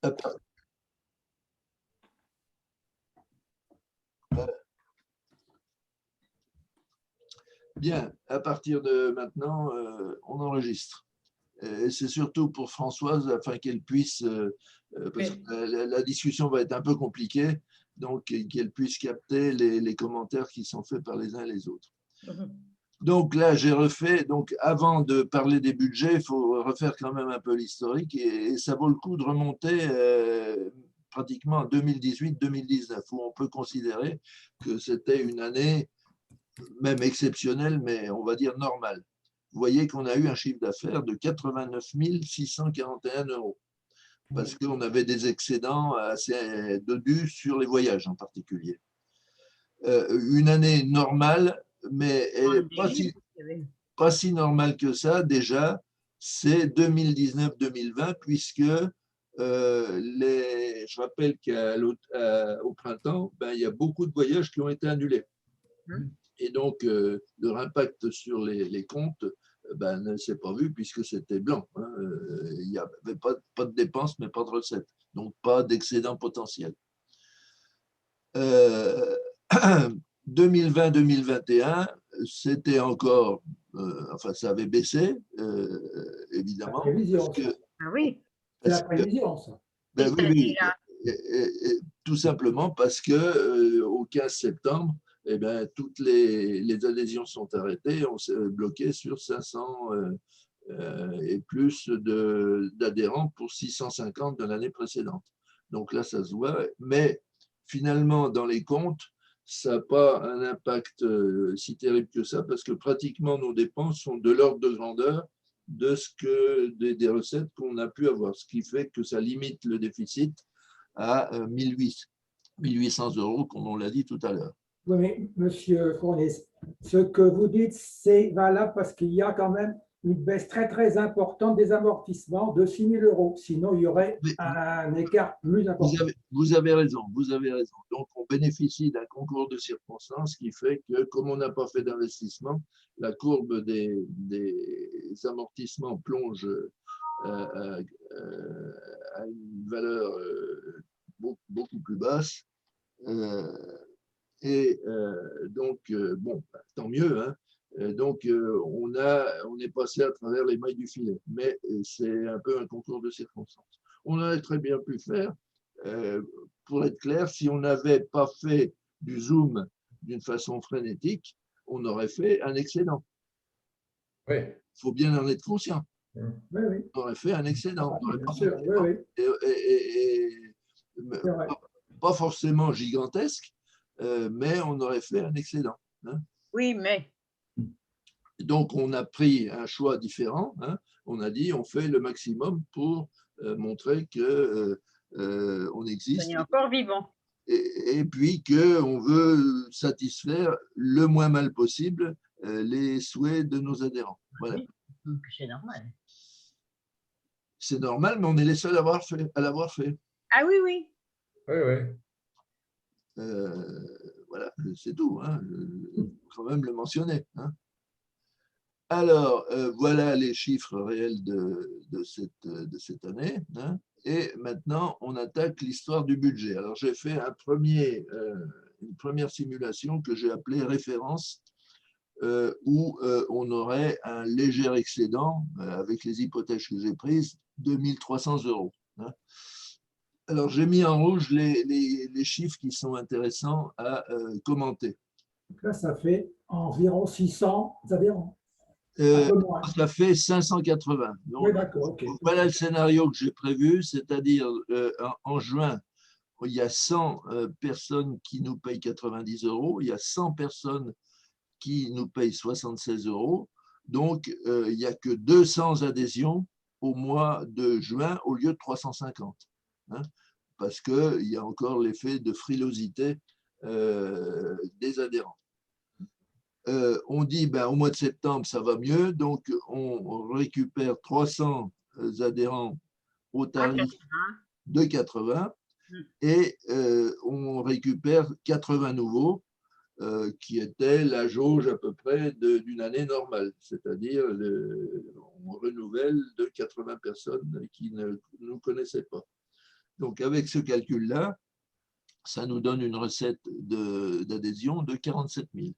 À part- Bien, à partir de maintenant, on enregistre. Et c'est surtout pour Françoise, afin qu'elle puisse, parce Oui. que la discussion va être un peu compliquée, donc qu'elle puisse capter les commentaires qui sont faits par les uns et les autres. Donc là, j'ai refait, donc avant de parler des budgets, il faut refaire quand même un peu l'historique et ça vaut le coup de remonter pratiquement en 2018-2019, où on peut considérer que c'était une année même exceptionnelle, mais on va dire normale. Vous voyez qu'on a eu un chiffre d'affaires de 89 641 euros, parce qu'on avait des excédents assez dodus sur les voyages en particulier. Une année normale, mais pas si normale que ça déjà, c'est 2019-2020, puisque je rappelle qu'au printemps, ben, il y a beaucoup de voyages qui ont été annulés. Et donc, leur impact sur les comptes ben, ne s'est pas vu puisque c'était blanc. Hein. Il n'y avait pas de dépenses, mais pas de recettes. Donc, pas d'excédent potentiel. 2020-2021, c'était encore, enfin, ça avait baissé, évidemment. La prévision, Parce que, Ah oui. c'est la prévision, ça. ben oui, tout simplement parce que au 15 septembre, eh ben, toutes les adhésions sont arrêtées, on s'est bloqué sur 500 et plus d'adhérents pour 650 de l'année précédente. Donc là, ça se voit, mais finalement, dans les comptes, ça n'a pas un impact si terrible que ça, parce que pratiquement nos dépenses sont de l'ordre de grandeur de ce que des recettes qu'on a pu avoir, ce qui fait que ça limite le déficit à 1800 euros, comme on l'a dit tout à l'heure. Oui, mais Monsieur Fournier, ce que vous dites, c'est valable parce qu'il y a quand même une baisse très très importante des amortissements de 6 000 euros. Sinon, il y aurait un écart plus important. Vous avez raison, vous avez raison. Donc, on bénéficie d'un concours de circonstances qui fait que, comme on n'a pas fait d'investissement, la courbe des amortissements plonge à une valeur beaucoup plus basse. Et donc, bon, tant mieux. Hein. Donc, on est passé à travers les mailles du filet. Mais c'est un peu un concours de circonstances. On aurait très bien pu faire, pour être clair, si on n'avait pas fait du zoom d'une façon frénétique, on aurait fait un excédent. Oui. Il faut bien en être conscient. Oui, oui. On aurait fait un excédent. Bien sûr, oui, oui. Pas forcément gigantesque, mais on aurait fait un excédent. Hein. Oui, mais. Donc, on a pris un choix différent. Hein. On a dit, on fait le maximum pour montrer que on existe. On est encore vivant. Et puis qu'on veut satisfaire le moins mal possible les souhaits de nos adhérents. Voilà. Donc, c'est normal. C'est normal, mais on est les seuls à l'avoir fait. Ah oui, oui. Oui, oui. Voilà, c'est tout. Hein. Il faut quand même le mentionner. Hein. Alors, voilà les chiffres réels de cette année. Hein. Et maintenant, on attaque l'histoire du budget. Alors, j'ai fait une première simulation que j'ai appelée référence, où on aurait un léger excédent, avec les hypothèses que j'ai prises, de 1 300 euros. Hein. Alors, j'ai mis en rouge les chiffres qui sont intéressants à commenter. Donc là, ça fait environ 600 adhérents. Ça fait 580. Donc, oui, d'accord. Okay. Voilà le scénario que j'ai prévu, c'est-à-dire en juin, il y a 100 personnes qui nous payent 90 euros, il y a 100 personnes qui nous payent 76 euros. Donc, il n'y a que 200 adhésions au mois de juin au lieu de 350. Hein, parce qu'il y a encore l'effet de frilosité des adhérents. On dit ben, au mois de septembre, ça va mieux, donc on récupère 300 adhérents au tarif de 80 et on récupère 80 nouveaux, qui était la jauge à peu près d'une année normale, c'est-à-dire on renouvelle de 80 personnes qui ne nous connaissaient pas. Donc, avec ce calcul-là, ça nous donne une recette d'adhésion de 47 000.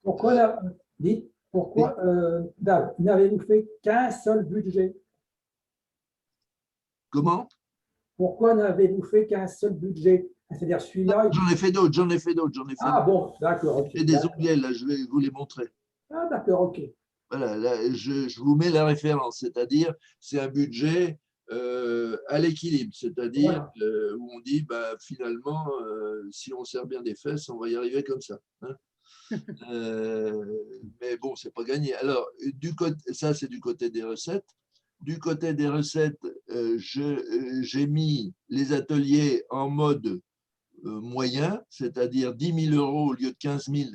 Pourquoi, Dave, n'avez-vous fait qu'un seul budget? Comment? Pourquoi n'avez-vous fait qu'un seul budget? C'est-à-dire celui-là. J'en ai fait d'autres. Ah bon, d'accord, ok. J'ai des onglets, là, je vais vous les montrer. Ah d'accord, ok. Voilà, là, je vous mets la référence, c'est-à-dire c'est un budget à l'équilibre, c'est-à-dire Voilà. où on dit bah, finalement, si on serre bien des fesses, on va y arriver comme ça. Hein. Mais bon, c'est pas gagné. Alors, ça, c'est du côté des recettes. Du côté des recettes, j'ai mis les ateliers en mode moyen, c'est-à-dire 10 000 € au lieu de 15 000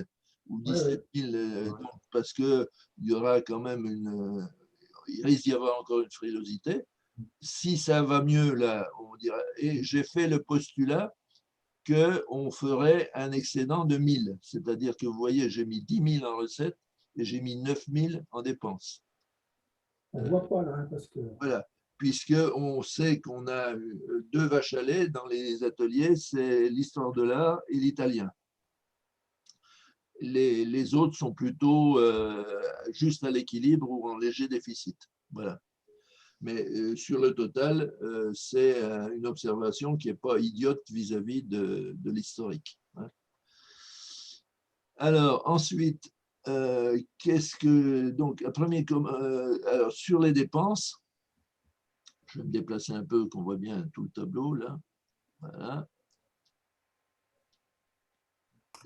ou 17 000, donc, parce qu'il y aura quand même il risque d'y avoir encore une frilosité. Si ça va mieux, là, on dira. Et j'ai fait le postulat qu'on ferait un excédent de 1 000, c'est-à-dire que vous voyez, j'ai mis 10 000 en recettes et j'ai mis 9 000 en dépenses. On ne voit pas là, hein, parce que. Voilà, puisqu'on sait qu'on a 2 vaches à lait dans les ateliers, c'est l'histoire de l'art et l'italien. Les autres sont plutôt juste à l'équilibre ou en léger déficit. Voilà. Mais sur le total, c'est une observation qui n'est pas idiote vis-à-vis de l'historique. Hein. Alors, ensuite, donc, alors, sur les dépenses, je vais me déplacer un peu, qu'on voit bien tout le tableau, là. Voilà.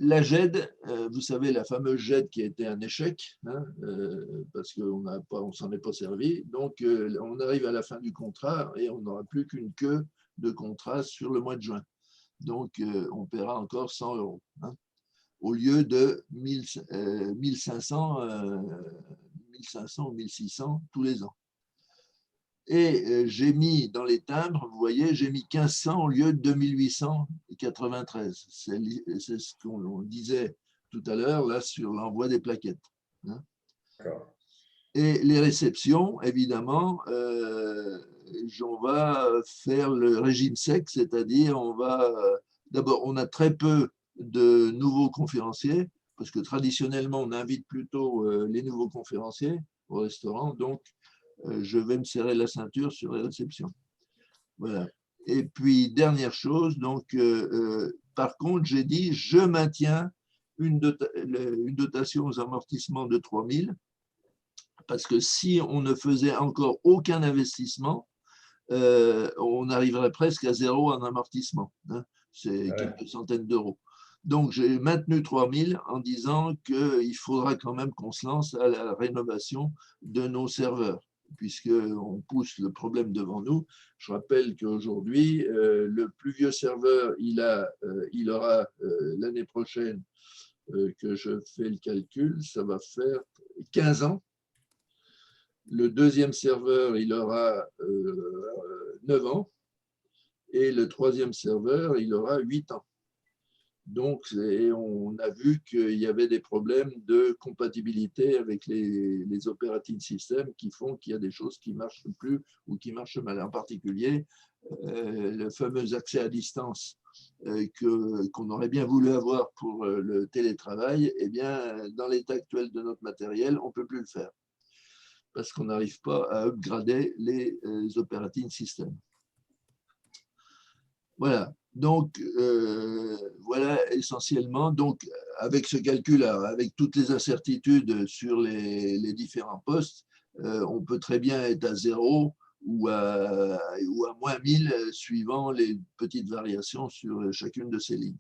La GED, vous savez, la fameuse GED qui a été un échec, hein, parce qu'on ne s'en est pas servi. Donc, on arrive à la fin du contrat et on n'aura plus qu'une queue de contrat sur le mois de juin. Donc, on paiera encore 100 €, hein, au lieu de 1500 ou 1600 tous les ans. Et j'ai mis dans les timbres, vous voyez, j'ai mis 1500 au lieu de 2893. C'est ce qu'on disait tout à l'heure là sur l'envoi des plaquettes. Hein. Et les réceptions, évidemment, on va faire le régime sec, c'est-à-dire d'abord, on a très peu de nouveaux conférenciers, parce que traditionnellement, on invite plutôt les nouveaux conférenciers au restaurant, donc je vais me serrer la ceinture sur les réceptions. Voilà. Et puis, dernière chose, donc, par contre, j'ai dit, je maintiens une dotation aux amortissements de 3 000, parce que si on ne faisait encore aucun investissement, on arriverait presque à 0 en amortissement. Hein. C'est quelques centaines d'euros. Donc, j'ai maintenu 3 000 en disant qu'il faudra quand même qu'on se lance à la rénovation de nos serveurs, puisqu'on pousse le problème devant nous. Je rappelle qu'aujourd'hui, le plus vieux serveur, il aura l'année prochaine, que je fais le calcul, ça va faire 15 ans. Le deuxième serveur, il aura 9 ans. Et le troisième serveur, il aura 8 ans. Donc, on a vu qu'il y avait des problèmes de compatibilité avec les operating systems qui font qu'il y a des choses qui ne marchent plus ou qui marchent mal. En particulier, le fameux accès à distance qu'on aurait bien voulu avoir pour le télétravail, eh bien, dans l'état actuel de notre matériel, on ne peut plus le faire parce qu'on n'arrive pas à upgrader les operating systems. Voilà. Donc, voilà essentiellement, donc, avec ce calcul-là, avec toutes les incertitudes sur les différents postes, on peut très bien être à 0 ou à moins 1000 suivant les petites variations sur chacune de ces lignes.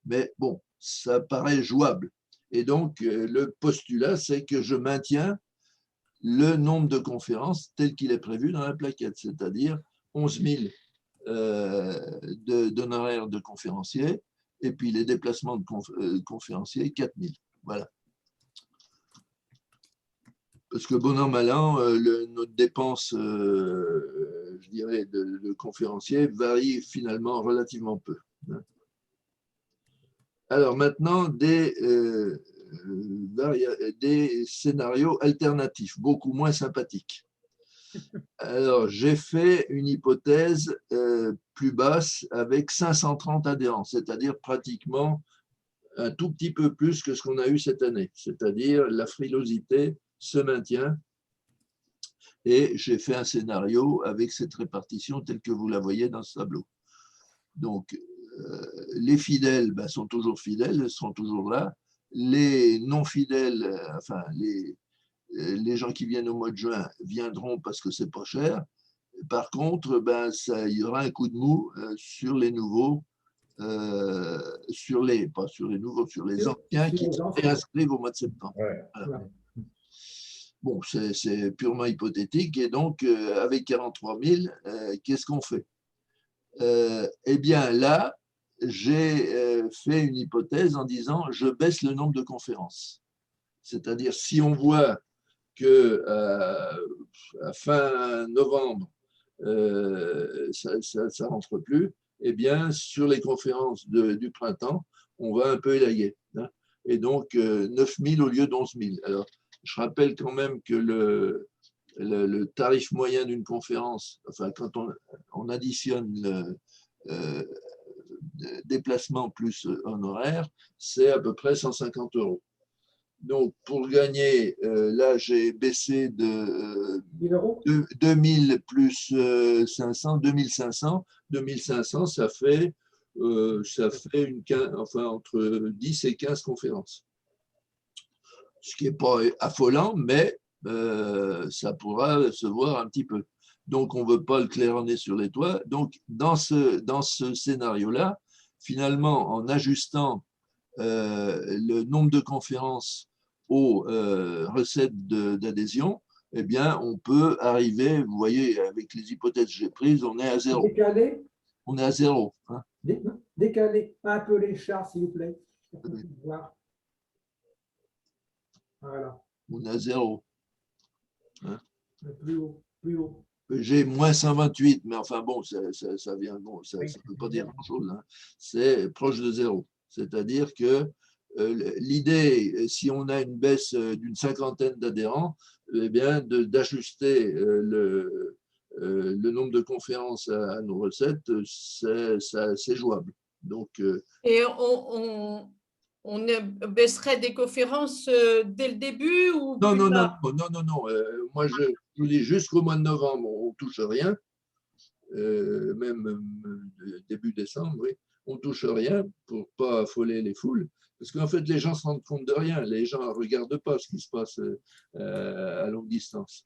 Mais bon, ça paraît jouable. Et donc, le postulat, c'est que je maintiens le nombre de conférences tel qu'il est prévu dans la plaquette, c'est-à-dire 11 000 d'honoraires de conférenciers, et puis les déplacements de conférenciers, 4 000. Voilà. Parce que bon an, mal an, notre dépense, je dirais, de conférenciers varie finalement relativement peu. Alors maintenant, des scénarios alternatifs, beaucoup moins sympathiques. Alors, j'ai fait une hypothèse plus basse avec 530 adhérents, c'est-à-dire pratiquement un tout petit peu plus que ce qu'on a eu cette année. C'est-à-dire la frilosité se maintient et j'ai fait un scénario avec cette répartition telle que vous la voyez dans ce tableau. Donc, les fidèles sont toujours fidèles, seront toujours là. Les non-fidèles, enfin, les gens qui viennent au mois de juin viendront parce que c'est pas cher. Par contre, il y aura un coup de mou sur les nouveaux, pas sur les nouveaux, sur les anciens qui se réinscrivent au mois de septembre. Ouais. Voilà. Bon, c'est purement hypothétique. Et donc, avec 43 000, qu'est-ce qu'on fait? Eh bien, là, j'ai fait une hypothèse en disant je baisse le nombre de conférences. C'est-à-dire, si on voit que à fin novembre, ça ne rentre plus, eh bien, sur les conférences du printemps, on va un peu élaguer. Hein, et donc, 9 000 au lieu d'11 000. Alors, je rappelle quand même que le tarif moyen d'une conférence, enfin, quand on additionne le déplacement plus honoraire, c'est à peu près 150 €. Donc, pour gagner, là, j'ai baissé de 2000 plus 500, 2500. 2500, ça fait entre 10 et 15 conférences. Ce qui n'est pas affolant, mais ça pourra se voir un petit peu. Donc, on ne veut pas le claironner sur les toits. Donc, dans ce scénario-là, finalement, en ajustant le nombre de conférences aux recettes d'adhésion, eh bien, on peut arriver, vous voyez, avec les hypothèses que j'ai prises, on est à zéro. Décaler. On est à zéro. Hein. Décaler un peu les chars, s'il vous plaît. Voilà. On est à zéro. Hein. Plus haut, plus haut. J'ai moins 128, mais enfin bon, ça vient, bon, ça ne peut pas dire grand-chose. Hein. C'est proche de zéro. C'est-à-dire que l'idée, si on a une baisse d'une cinquantaine d'adhérents, eh bien, d'ajuster le nombre de conférences à nos recettes, c'est jouable. Donc, et on baisserait des conférences dès le début ou non, plus non, non, tard? non. Moi, je vous dis jusqu'au mois de novembre, on ne touche rien. Même début décembre, oui, on ne touche rien pour ne pas affoler les foules. Parce qu'en fait, les gens ne se rendent compte de rien. Les gens ne regardent pas ce qui se passe à longue distance.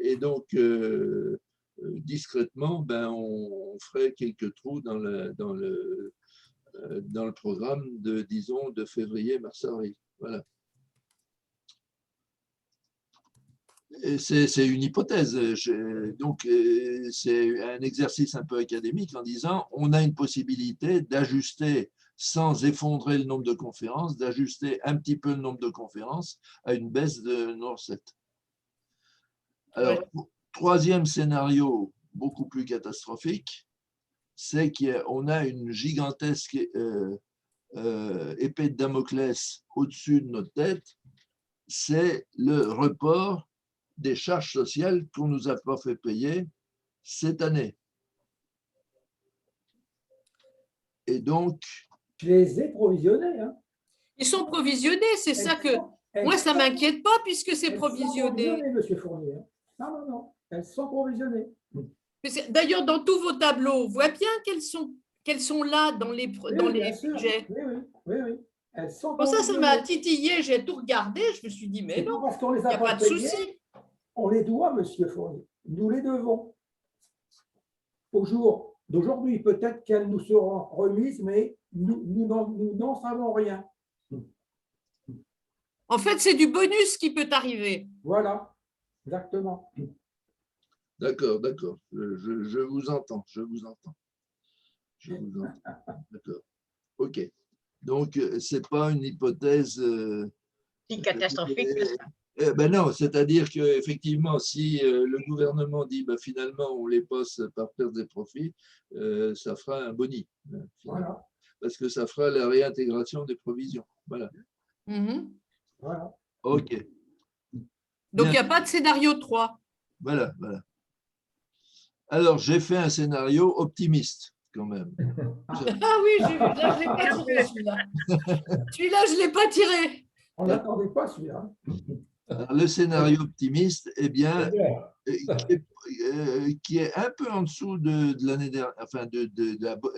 Et donc, discrètement, on ferait quelques trous dans le programme disons, de février, mars, avril. Voilà. C'est une hypothèse. Donc, c'est un exercice un peu académique en disant on a une possibilité d'ajuster sans effondrer le nombre de conférences, d'ajuster un petit peu le nombre de conférences à une baisse de nos recettes. Alors, troisième scénario, beaucoup plus catastrophique, c'est qu'on a une gigantesque épée de Damoclès au-dessus de notre tête, c'est le report des charges sociales qu'on ne nous a pas fait payer cette année. Et donc… Je les ai provisionnés. Hein. Ils sont provisionnés, c'est ça que… Moi, ça ne m'inquiète pas puisque c'est provisionné. Monsieur Fournier. Non. Elles sont provisionnées. D'ailleurs, dans tous vos tableaux, on voit bien qu'elles sont là dans les budgets. Oui. Elles sont Pour ça m'a titillé, j'ai tout regardé, je me suis dit, mais non, parce qu'on les il n'y a pas de souci. On les doit, monsieur Fournier. Nous les devons. Au jour d'aujourd'hui, peut-être qu'elles nous seront remises, mais nous n'en savons rien. En fait, c'est du bonus qui peut arriver. Voilà, exactement. D'accord. Je vous entends. D'accord. OK. Donc, ce n'est pas une hypothèse… catastrophique. Non, c'est-à-dire qu'effectivement, si le gouvernement dit finalement on les poste par perte des profits, ça fera un boni. Voilà. Parce que ça fera la réintégration des provisions. Voilà. Voilà. OK. Donc, il n'y a pas de scénario 3. Voilà, voilà. Alors, j'ai fait un scénario optimiste, quand même. Ah oui, j'ai vu. Là, je ne l'ai pas trouvé, celui-là. Celui-là, je ne l'ai pas tiré. On n'attendait pas celui-là. Alors, le scénario optimiste, eh bien, C'est bien. qui est un peu en dessous de l'année dernière, enfin de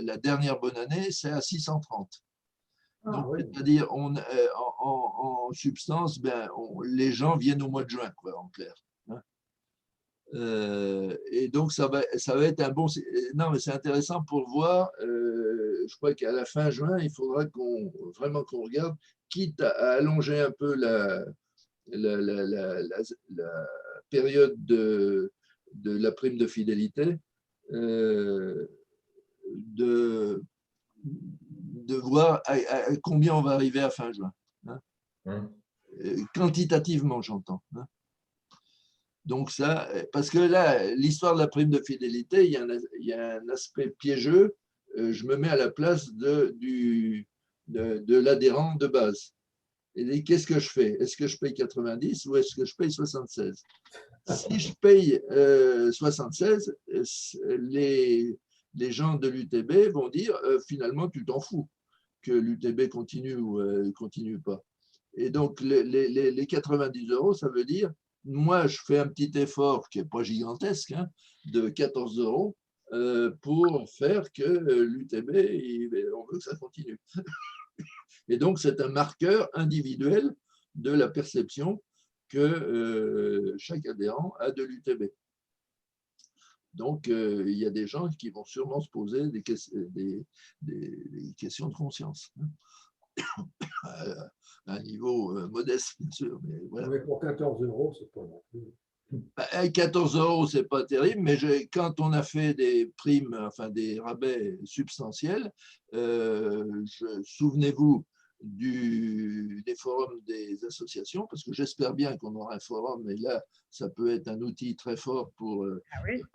la dernière bonne année, c'est à 630. Ah, Donc, oui. c'est-à-dire, en substance, ben, les gens viennent au mois de juin, quoi, en clair. Hein. Et donc, ça va être un bon. Non, mais c'est intéressant pour voir. Je crois qu'à la fin juin, il faudra vraiment qu'on regarde, quitte à allonger un peu la période de la prime de fidélité, de voir à combien on va arriver à fin juin. Hein. Quantitativement, j'entends. Hein. Donc ça, parce que là, l'histoire de la prime de fidélité, il y a un aspect piégeux. Je me mets à la place de l'adhérent de base. Et qu'est-ce que je fais? Est-ce que je paye 90 ou est-ce que je paye 76? Si je paye 76, les gens de l'UTB vont dire finalement, tu t'en fous que l'UTB continue ou continue pas. Et donc, les 90 €, ça veut dire, moi, je fais un petit effort qui n'est pas gigantesque, hein, de 14 € pour faire que l'UTB, on veut que ça continue. Et donc, c'est un marqueur individuel de la perception que chaque adhérent a de l'UTB. Donc, il y a des gens qui vont sûrement se poser des questions de conscience. À un niveau modeste, bien sûr. Mais, voilà. Mais pour 14 €, c'est pas non plus. 14 €, ce n'est pas terrible, mais quand on a fait des primes, enfin des rabais substantiels, souvenez-vous des forums des associations, parce que j'espère bien qu'on aura un forum, et là, ça peut être un outil très fort pour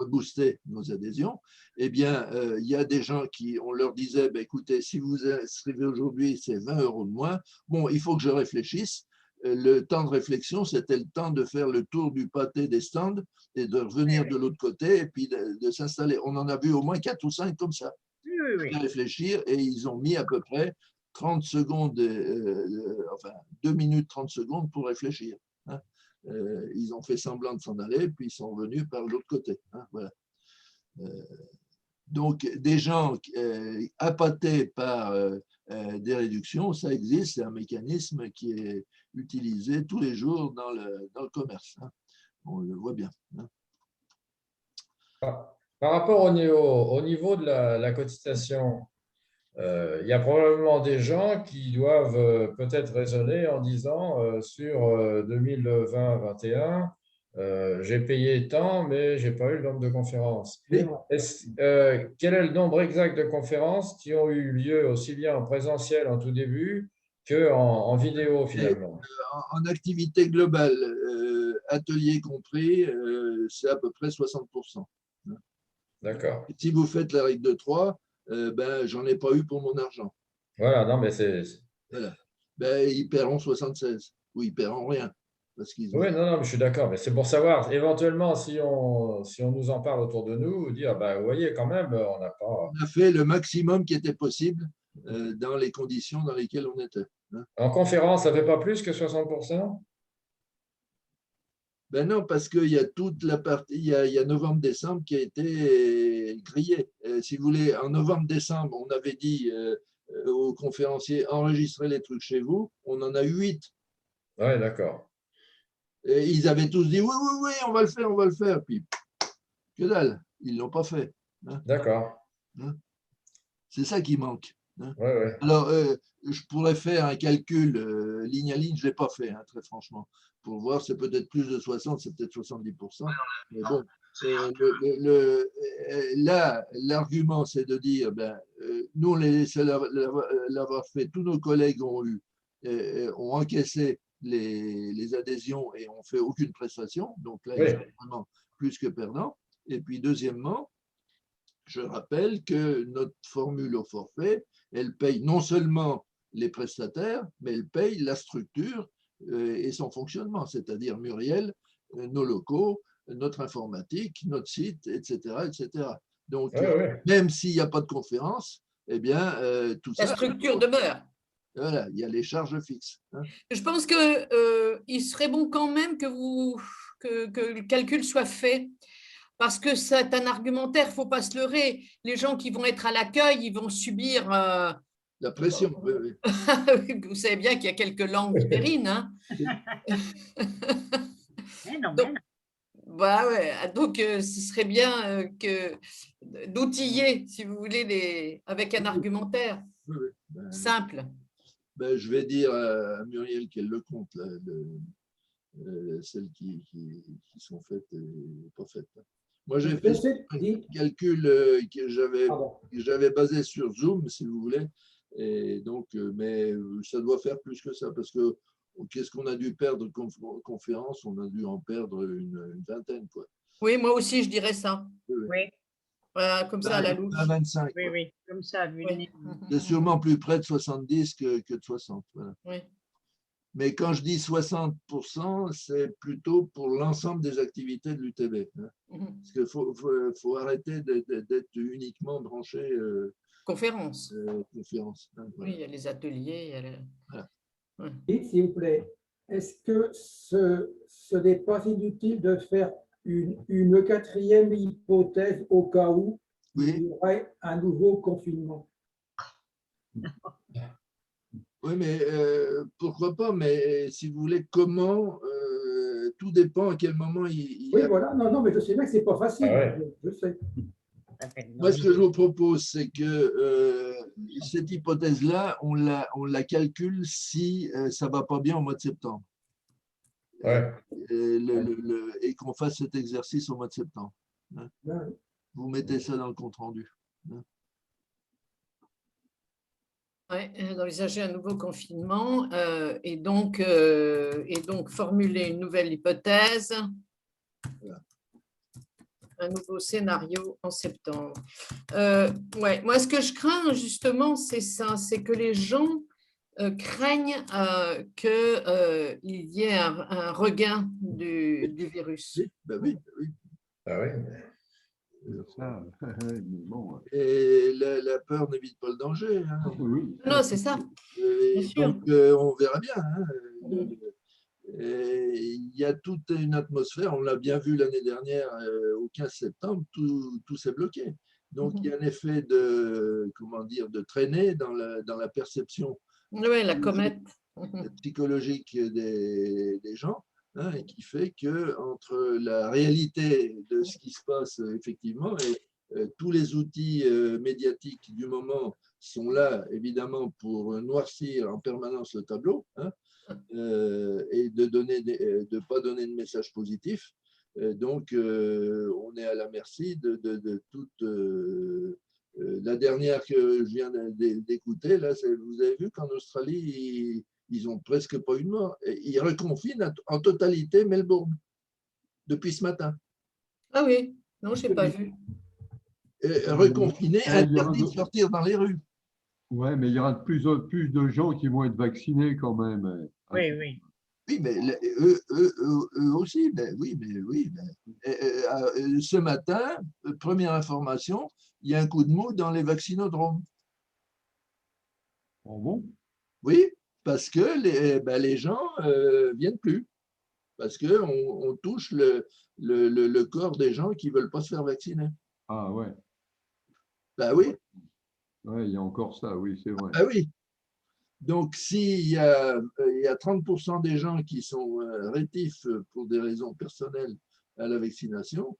booster nos adhésions. Eh bien, il y a des gens qui, on leur disait, écoutez, si vous inscrivez aujourd'hui, c'est 20 € de moins. Bon, il faut que je réfléchisse. Le temps de réflexion, c'était le temps de faire le tour du pâté des stands et de revenir de l'autre côté et puis de s'installer. On en a vu au moins 4 ou 5 comme ça. Oui. Réfléchir, et ils ont mis à peu près 30 secondes, enfin 2 minutes 30 secondes pour réfléchir. Hein. Ils ont fait semblant de s'en aller, puis ils sont revenus par l'autre côté. Hein, voilà. Donc, des gens appâtés par des réductions, ça existe, c'est un mécanisme qui est utilisé tous les jours dans le commerce. Hein. On le voit bien. Hein. Par rapport au niveau de la cotisation, il y a probablement des gens qui doivent peut-être raisonner en disant sur 2020-21, j'ai payé tant, mais je n'ai pas eu le nombre de conférences. Oui. Quel est le nombre exact de conférences qui ont eu lieu aussi bien en présentiel en tout début qu'en vidéo finalement? En activité globale, atelier compris, c'est à peu près 60%. D'accord. Si vous faites la règle de 3, j'en ai pas eu pour mon argent. Voilà, non, mais c'est… Voilà. Ils paieront 76 ou ils paieront rien. Parce qu'ils ont... Oui, non, mais je suis d'accord, mais c'est pour savoir, éventuellement, si on nous en parle autour de nous, dire, vous voyez, quand même, on n'a pas… On a fait le maximum qui était possible dans les conditions dans lesquelles on était. Hein. En conférence, ça ne fait pas plus que 60%? Non, parce qu'il y a toute la partie, il y a novembre-décembre qui a été grillé. Si vous voulez, en novembre-décembre, on avait dit aux conférenciers, enregistrez les trucs chez vous. On en a eu 8. Oui, d'accord. Et ils avaient tous dit, oui, oui, oui, on va le faire, on va le faire. Puis, que dalle, ils ne l'ont pas fait. Hein. D'accord. Hein. C'est ça qui manque. Hein. Ouais, ouais. Alors, je pourrais faire un calcul ligne à ligne, je ne l'ai pas fait, hein, très franchement, pour voir, c'est peut-être plus de 60, c'est peut-être 70%. Mais bon, là, l'argument, c'est de dire, nous, on les laissé l'avoir fait, tous nos collègues ont encaissé les adhésions et n'ont fait aucune prestation. Donc là, Oui. ils sont vraiment plus que perdants. Et puis, deuxièmement, je rappelle que notre formule au forfait, elle paye non seulement les prestataires, mais elle paye la structure et son fonctionnement, c'est-à-dire Muriel, nos locaux, notre informatique, notre site, etc., etc. Donc, Ouais, ouais. même s'il n'y a pas de conférence, eh bien, tout La ça, structure demeure. voilà, il y a les charges fixes. Hein. Je pense qu'il serait bon quand même que le calcul soit fait, parce que c'est un argumentaire, il ne faut pas se leurrer. Les gens qui vont être à l'accueil, ils vont subir… La pression, oui, oui. Vous savez bien qu'il y a quelques langues vipérines. Hein. Mais non, Donc, bah ouais, donc ce serait bien d'outiller, si vous voulez, avec un argumentaire Oui, oui. Ben, simple. ben, je vais dire à Muriel qu'elle le compte, là, celles qui sont faites et pas faites. Moi, j'ai fait un calcul que j'avais basé sur Zoom, si vous voulez. Et donc, mais ça doit faire plus que ça, parce que qu'est-ce qu'on a dû perdre de conférences? On a dû en perdre une vingtaine, quoi. Oui, moi aussi, je dirais ça. oui, Voilà, comme ça, à la louche. 25. oui, oui, comme ça, vu le Oui. nez. C'est sûrement plus près de 70 que de 60. Voilà. Oui. Mais quand je dis 60%, c'est plutôt pour l'ensemble des activités de l'UTB. Hein. Parce qu'il faut arrêter d'être uniquement branché Conférence. conférence. Hein, voilà. Oui, il y a les ateliers. Il y a les… voilà. Ouais. Et s'il vous plaît, est-ce que ce n'est pas inutile de faire une quatrième hypothèse au cas où il y aurait un nouveau confinement? Oui, mais pourquoi pas, mais si vous voulez, comment, tout dépend à quel moment il Oui, voilà, non, mais je sais bien que ce n'est pas facile, Ah ouais. je sais. Moi, ce que je vous propose, c'est que cette hypothèse-là, on la calcule si ça ne va pas bien au mois de septembre. Ouais. Et qu'on fasse cet exercice au mois de septembre. Hein. Ouais. Vous mettez ça dans le compte-rendu. Hein. Ouais, d'envisager un nouveau confinement et donc formuler une nouvelle hypothèse, Voilà. un nouveau scénario en septembre. Ouais, moi, ce que je crains justement, c'est ça, c'est que les gens craignent qu'il y ait un regain du virus. Oui, ben oui, oui. Ah oui. Ça, bon, Et la peur n'évite pas le danger. Hein. Oui. Non, c'est ça. Et Bien sûr. donc, on verra bien. Hein. Il y a toute une atmosphère, on l'a bien vu l'année dernière, au 15 septembre, tout s'est bloqué. Donc, il y a un effet de traînée dans la perception Oui, la comète. psychologique des gens, hein, et qui fait que entre la réalité de ce qui se passe effectivement et tous les outils médiatiques du moment sont là évidemment pour noircir en permanence le tableau, hein, et de pas donner de message positif. Donc on est à la merci de toute la dernière que je viens d'écouter là, vous avez vu qu'en Australie ils n'ont presque pas eu de mort. Ils reconfinent en totalité Melbourne depuis ce matin. Ah oui, non, je n'ai pas vu. Reconfiné, interdit de sortir dans les rues. ouais, mais il y aura de plus en plus de gens qui vont être vaccinés quand même. Oui, oui. Oui, mais eux aussi, oui. Ce matin, première information, il y a un coup de mou dans les vaccinodromes. Oh bon? Oui, parce que les gens viennent plus. Parce qu'on touche le corps des gens qui ne veulent pas se faire vacciner. Ah ouais. Ben oui. Ouais, il y a encore ça, oui, c'est vrai. Ben oui. Donc, s'il y a 30% des gens qui sont rétifs pour des raisons personnelles à la vaccination,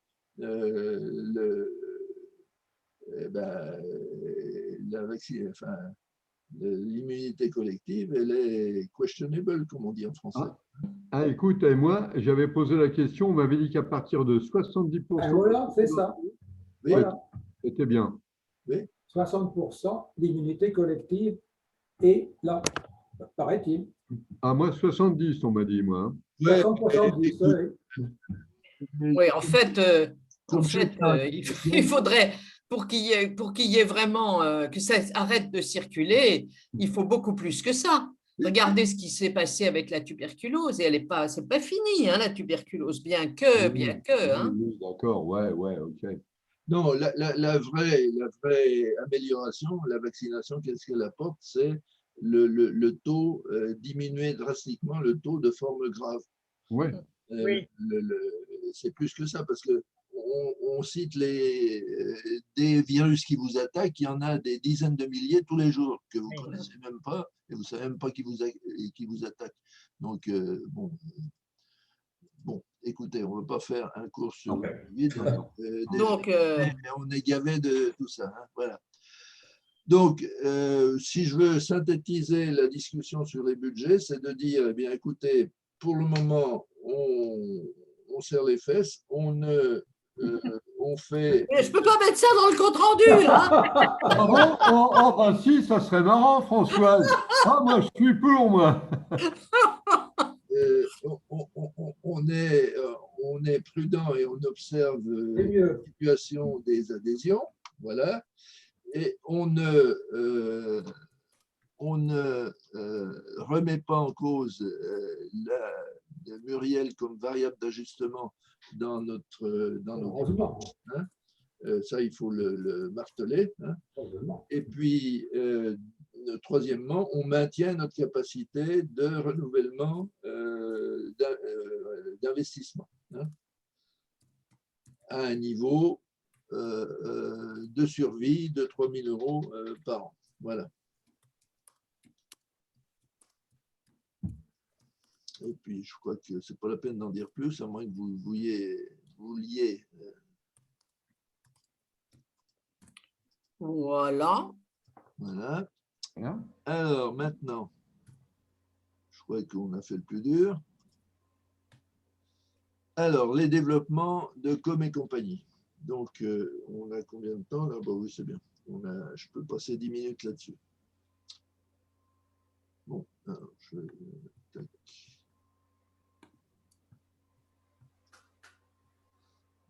l'immunité collective, elle est questionable, comme on dit en français. Ah, écoute, moi, j'avais posé la question, on m'avait dit qu'à partir de 70%. Ah, voilà, c'est ça. Oui. Voilà. C'était bien. Oui. 60% d'immunité collective et là, paraît-il. Ah, moi, 70, on m'a dit, moi. Hein. 60%, oui. Oui, en fait, il faudrait, pour qu'il y ait vraiment, que ça arrête de circuler, il faut beaucoup plus que ça. Regardez ce qui s'est passé avec la tuberculose et c'est pas fini, hein, la tuberculose, bien que. Hein. Oui, d'accord, ouais, ok. Non, la vraie amélioration, la vaccination, qu'est-ce qu'elle apporte? C'est le taux, diminuer drastiquement le taux de formes graves. Oui. Oui. C'est plus que ça, parce que on cite des virus qui vous attaquent, il y en a des dizaines de milliers tous les jours que vous ne connaissez même pas, et vous ne savez même pas qui vous attaque. Donc, bon, écoutez, on ne va pas faire un cours sur le Covid. Donc, on est gavé de tout ça. Hein, voilà. Donc, si je veux synthétiser la discussion sur les budgets, c'est de dire, eh bien, écoutez, pour le moment, on serre les fesses, on fait… je ne peux pas mettre ça dans le compte-rendu, là. Ah bah si, ça serait marrant, Françoise. Ah, moi, je suis pour, moi. On est prudent et on observe la situation des adhésions, voilà, et on ne remet pas en cause la Muriel comme variable d'ajustement dans notre hein. Ça, il faut le marteler. Hein. Et puis, troisièmement, on maintient notre capacité de renouvellement d'investissement hein, à un niveau de survie de 3 000 € par an. Voilà. Et puis, je crois que ce n'est pas la peine d'en dire plus, à moins que vous vouliez. Voilà. Voilà. Alors, maintenant, je crois qu'on a fait le plus dur. Alors, les développements de Com et compagnie. Donc, on a combien de temps là? Bon, oui, c'est bien. Je peux passer 10 minutes là-dessus. Bon, alors, tac.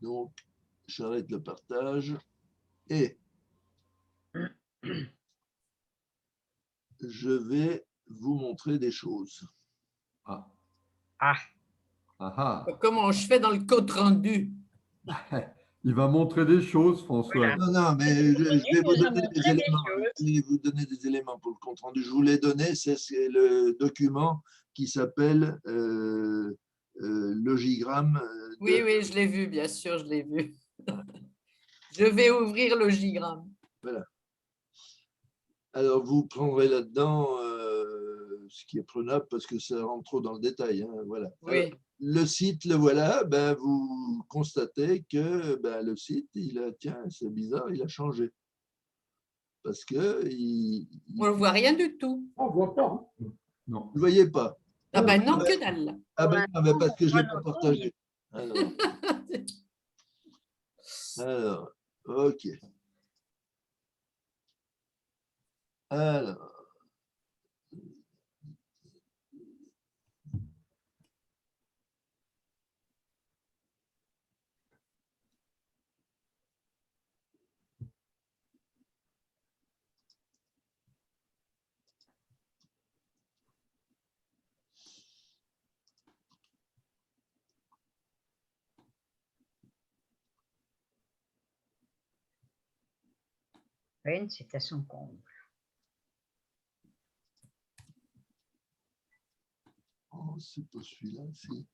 Donc, j'arrête le partage et je vais vous montrer des choses. Ah. Comment je fais dans le compte-rendu? Il va montrer des choses, François. Voilà. Non, mais je vais vous donner des éléments. Je vais vous donner des éléments pour le compte-rendu. Je vous l'ai donné, c'est le document qui s'appelle Logigramme. Oui, je l'ai vu, bien sûr, je l'ai vu. Je vais ouvrir Logigramme. Voilà. Alors, vous prendrez là-dedans ce qui est prenable parce que ça rentre trop dans le détail. Hein, voilà. Oui. Alors, le site, le voilà, ben, vous constatez que ben, le site, tiens, c'est bizarre, il a changé. Parce que… On ne voit rien du tout. On ne voit pas. Non. Vous ne voyez pas. Ah ben non, que dalle. Ah ben non, parce que je ne l'ai pas partagé. Alors, ok. Alors. Ben, c'est à son comble. Oh, c'est pas celui-là, si.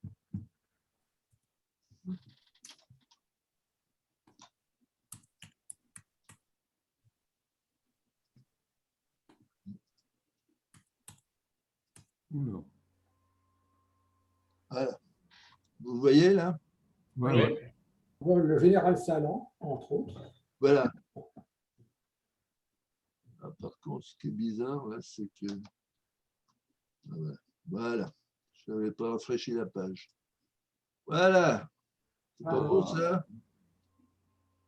Non. Voilà. Vous voyez là? Ouais. Le général Salan, entre autres. Voilà. Ah, par contre, ce qui est bizarre, là, c'est que… Voilà. Je n'avais pas rafraîchi la page. Voilà. C'est pas beau, ça?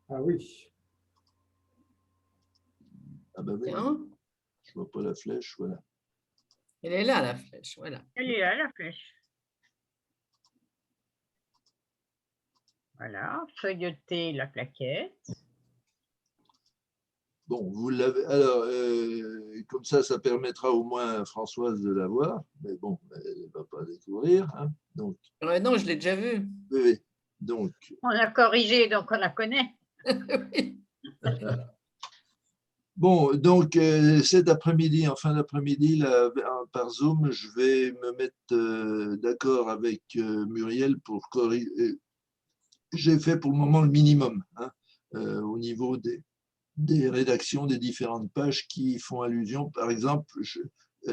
Ah oui. Ah ben oui. Je vois pas la flèche, voilà. Elle est là, la flèche, voilà. Elle est là, la flèche. Voilà, feuilleter la plaquette. Bon, vous l'avez. Alors, comme ça permettra au moins à Françoise de la voir, mais bon, elle ne va pas découvrir. Hein. Donc, non, je l'ai déjà vu. oui. Donc, on a corrigé, donc on la connaît. Bon, donc cet après-midi, en fin d'après-midi, par Zoom, je vais me mettre d'accord avec Muriel pour corriger. J'ai fait pour le moment le minimum hein, au niveau des rédactions des différentes pages qui font allusion. Par exemple,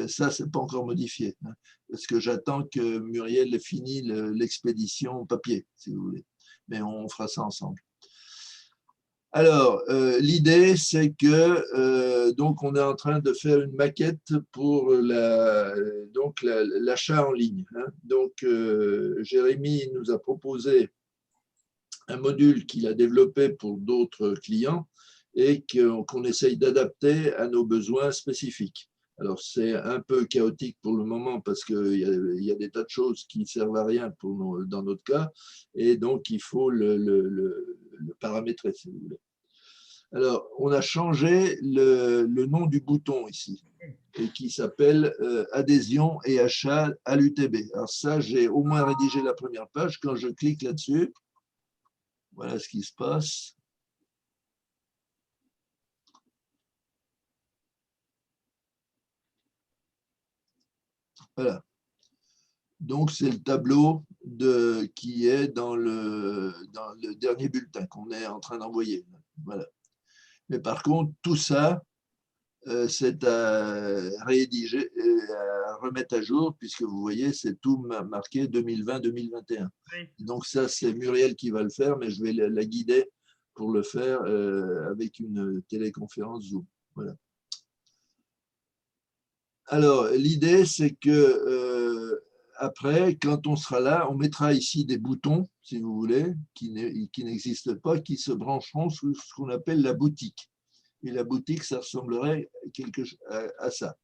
ça, c'est pas encore modifié, hein, parce que j'attends que Muriel ait fini l'expédition papier, si vous voulez. Mais on fera ça ensemble. Alors, l'idée, c'est que donc on est en train de faire une maquette pour l'achat en ligne. Hein. Donc, Jérémy nous a proposé un module qu'il a développé pour d'autres clients et qu'on essaye d'adapter à nos besoins spécifiques. Alors, c'est un peu chaotique pour le moment parce qu'il y a des tas de choses qui ne servent à rien dans notre cas et donc il faut le paramétrer, si vous voulez. Alors, on a changé le nom du bouton ici, et qui s'appelle adhésion et achat à l'UTB. Alors ça, j'ai au moins rédigé la première page. Quand je clique là-dessus, voilà ce qui se passe. Voilà. Donc, c'est le tableau qui est dans le dernier bulletin qu'on est en train d'envoyer. Voilà. Mais par contre, tout ça, c'est à rédiger, à remettre à jour, puisque vous voyez, c'est tout marqué 2020-2021. Oui. Donc ça, c'est Muriel qui va le faire, mais je vais la guider pour le faire avec une téléconférence Zoom. Voilà. Alors, l'idée, c'est que après, quand on sera là, on mettra ici des boutons, si vous voulez, qui n'existent pas, qui se brancheront sous ce qu'on appelle la boutique. Et la boutique, ça ressemblerait à ça.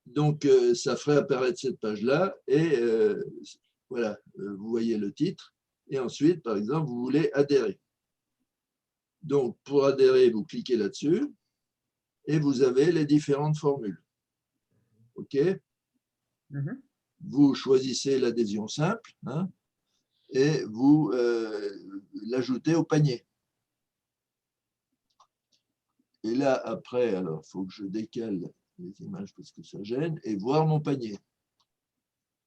Donc, ça ferait apparaître cette page-là et voilà, vous voyez le titre. Et ensuite, par exemple, vous voulez adhérer. Donc, pour adhérer, vous cliquez là-dessus et vous avez les différentes formules. OK ? Vous choisissez l'adhésion simple hein, et vous l'ajoutez au panier. Et là, après, alors, il faut que je décale les images parce que ça gêne, et voir mon panier.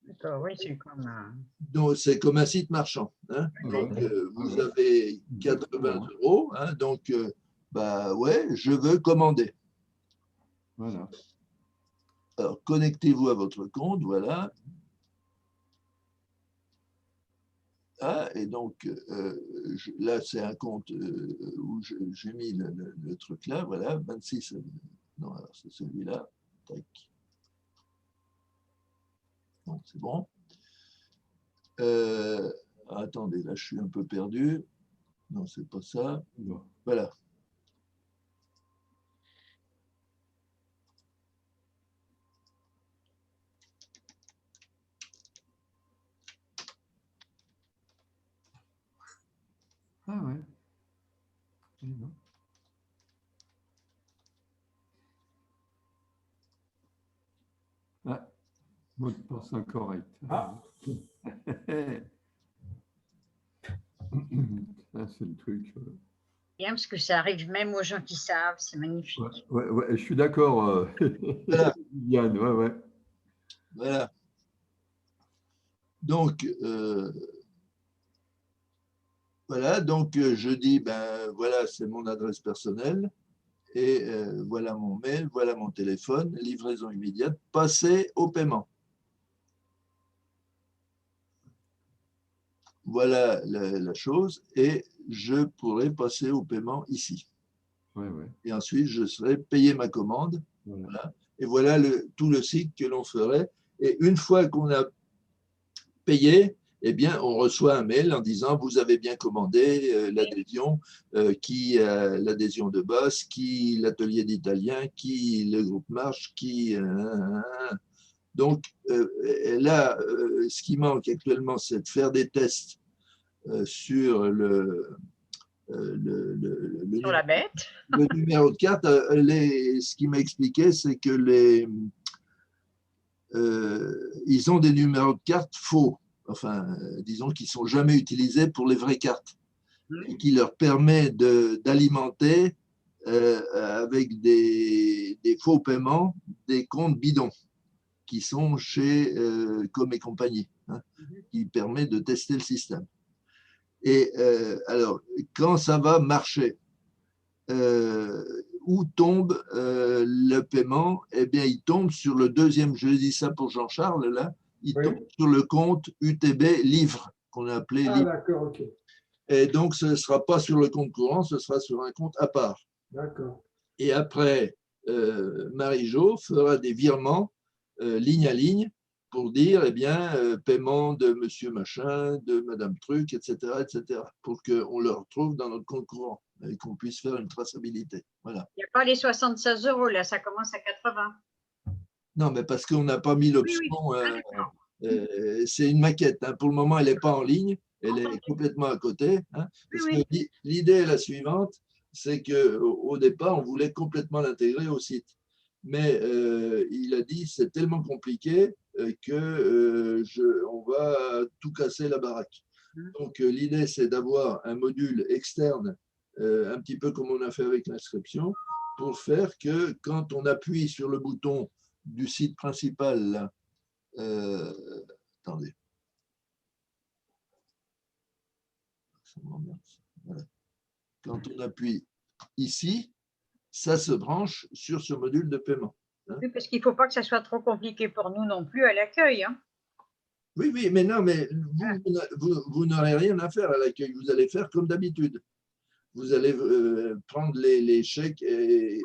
D'accord, oui, c'est comme un… Donc, c'est comme un site marchand. Hein. Donc, vous avez 80 €, hein, donc, bah ouais, je veux commander. Voilà. Alors, connectez-vous à votre compte, voilà. Ah, et donc, là, c'est un compte où j'ai mis le truc là, voilà, 26. Non, alors c'est celui-là. Tac. Donc, c'est bon. Attendez, là, je suis un peu perdu. Non, c'est pas ça. Non. Voilà. Ah ouais. Non. Ah, mot de passe incorrect. Ah. Ça, c'est le truc. Bien, parce que ça arrive même aux gens qui savent, c'est magnifique. Ouais, je suis d'accord, Voilà. Yann, ouais. Voilà. Donc, voilà, donc je dis, ben voilà, c'est mon adresse personnelle, et voilà mon mail, voilà mon téléphone, livraison immédiate, passer au paiement. Voilà la chose, et je pourrai passer au paiement ici. Ouais. Et ensuite, je serai payé ma commande. Voilà. Et voilà tout le cycle que l'on ferait. Et une fois qu'on a payé, eh bien, on reçoit un mail en disant vous avez bien commandé l'adhésion, l'adhésion de base, qui l'atelier d'italien, qui le groupe marche, qui… Donc là, ce qui manque actuellement, c'est de faire des tests sur Sur la bête. le numéro de carte. Ce qu'il m'a expliqué, c'est que ils ont des numéros de carte faux, enfin, disons qu'ils ne sont jamais utilisés pour les vraies cartes, et qui leur permet d'alimenter avec des faux paiements des comptes bidons qui sont chez Com et compagnie, hein, qui permet de tester le système. Et alors, quand ça va marcher, où tombe le paiement? Eh bien, il tombe sur le deuxième, je dis ça pour Jean-Charles, là, il tombe sur le compte UTB livre, qu'on a appelé livre. D'accord, ok. Et donc, ce ne sera pas sur le compte courant, ce sera sur un compte à part. D'accord. Et après, Marie-Jo fera des virements ligne à ligne pour dire, eh bien, paiement de monsieur machin, de madame truc, etc., pour qu'on le retrouve dans notre compte courant et qu'on puisse faire une traçabilité. Voilà. Il n'y a pas les 76 €, là, ça commence à 80. Non, mais parce qu'on n'a pas mis l'option. C'est une maquette. Hein. Pour le moment, elle n'est pas en ligne. Elle est complètement à côté. Hein, parce que l'idée est la suivante, c'est qu'au départ, on voulait complètement l'intégrer au site. Mais il a dit c'est tellement compliqué on va tout casser la baraque. Donc l'idée c'est d'avoir un module externe, un petit peu comme on a fait avec l'inscription, pour faire que quand on appuie sur le bouton du site principal, là, attendez. Voilà. Quand on appuie ici, ça se branche sur ce module de paiement. Hein. Oui, parce qu'il ne faut pas que ça soit trop compliqué pour nous non plus à l'accueil. Hein. Oui, mais non, mais vous n'aurez rien à faire à l'accueil. Vous allez faire comme d'habitude. Vous allez prendre les chèques.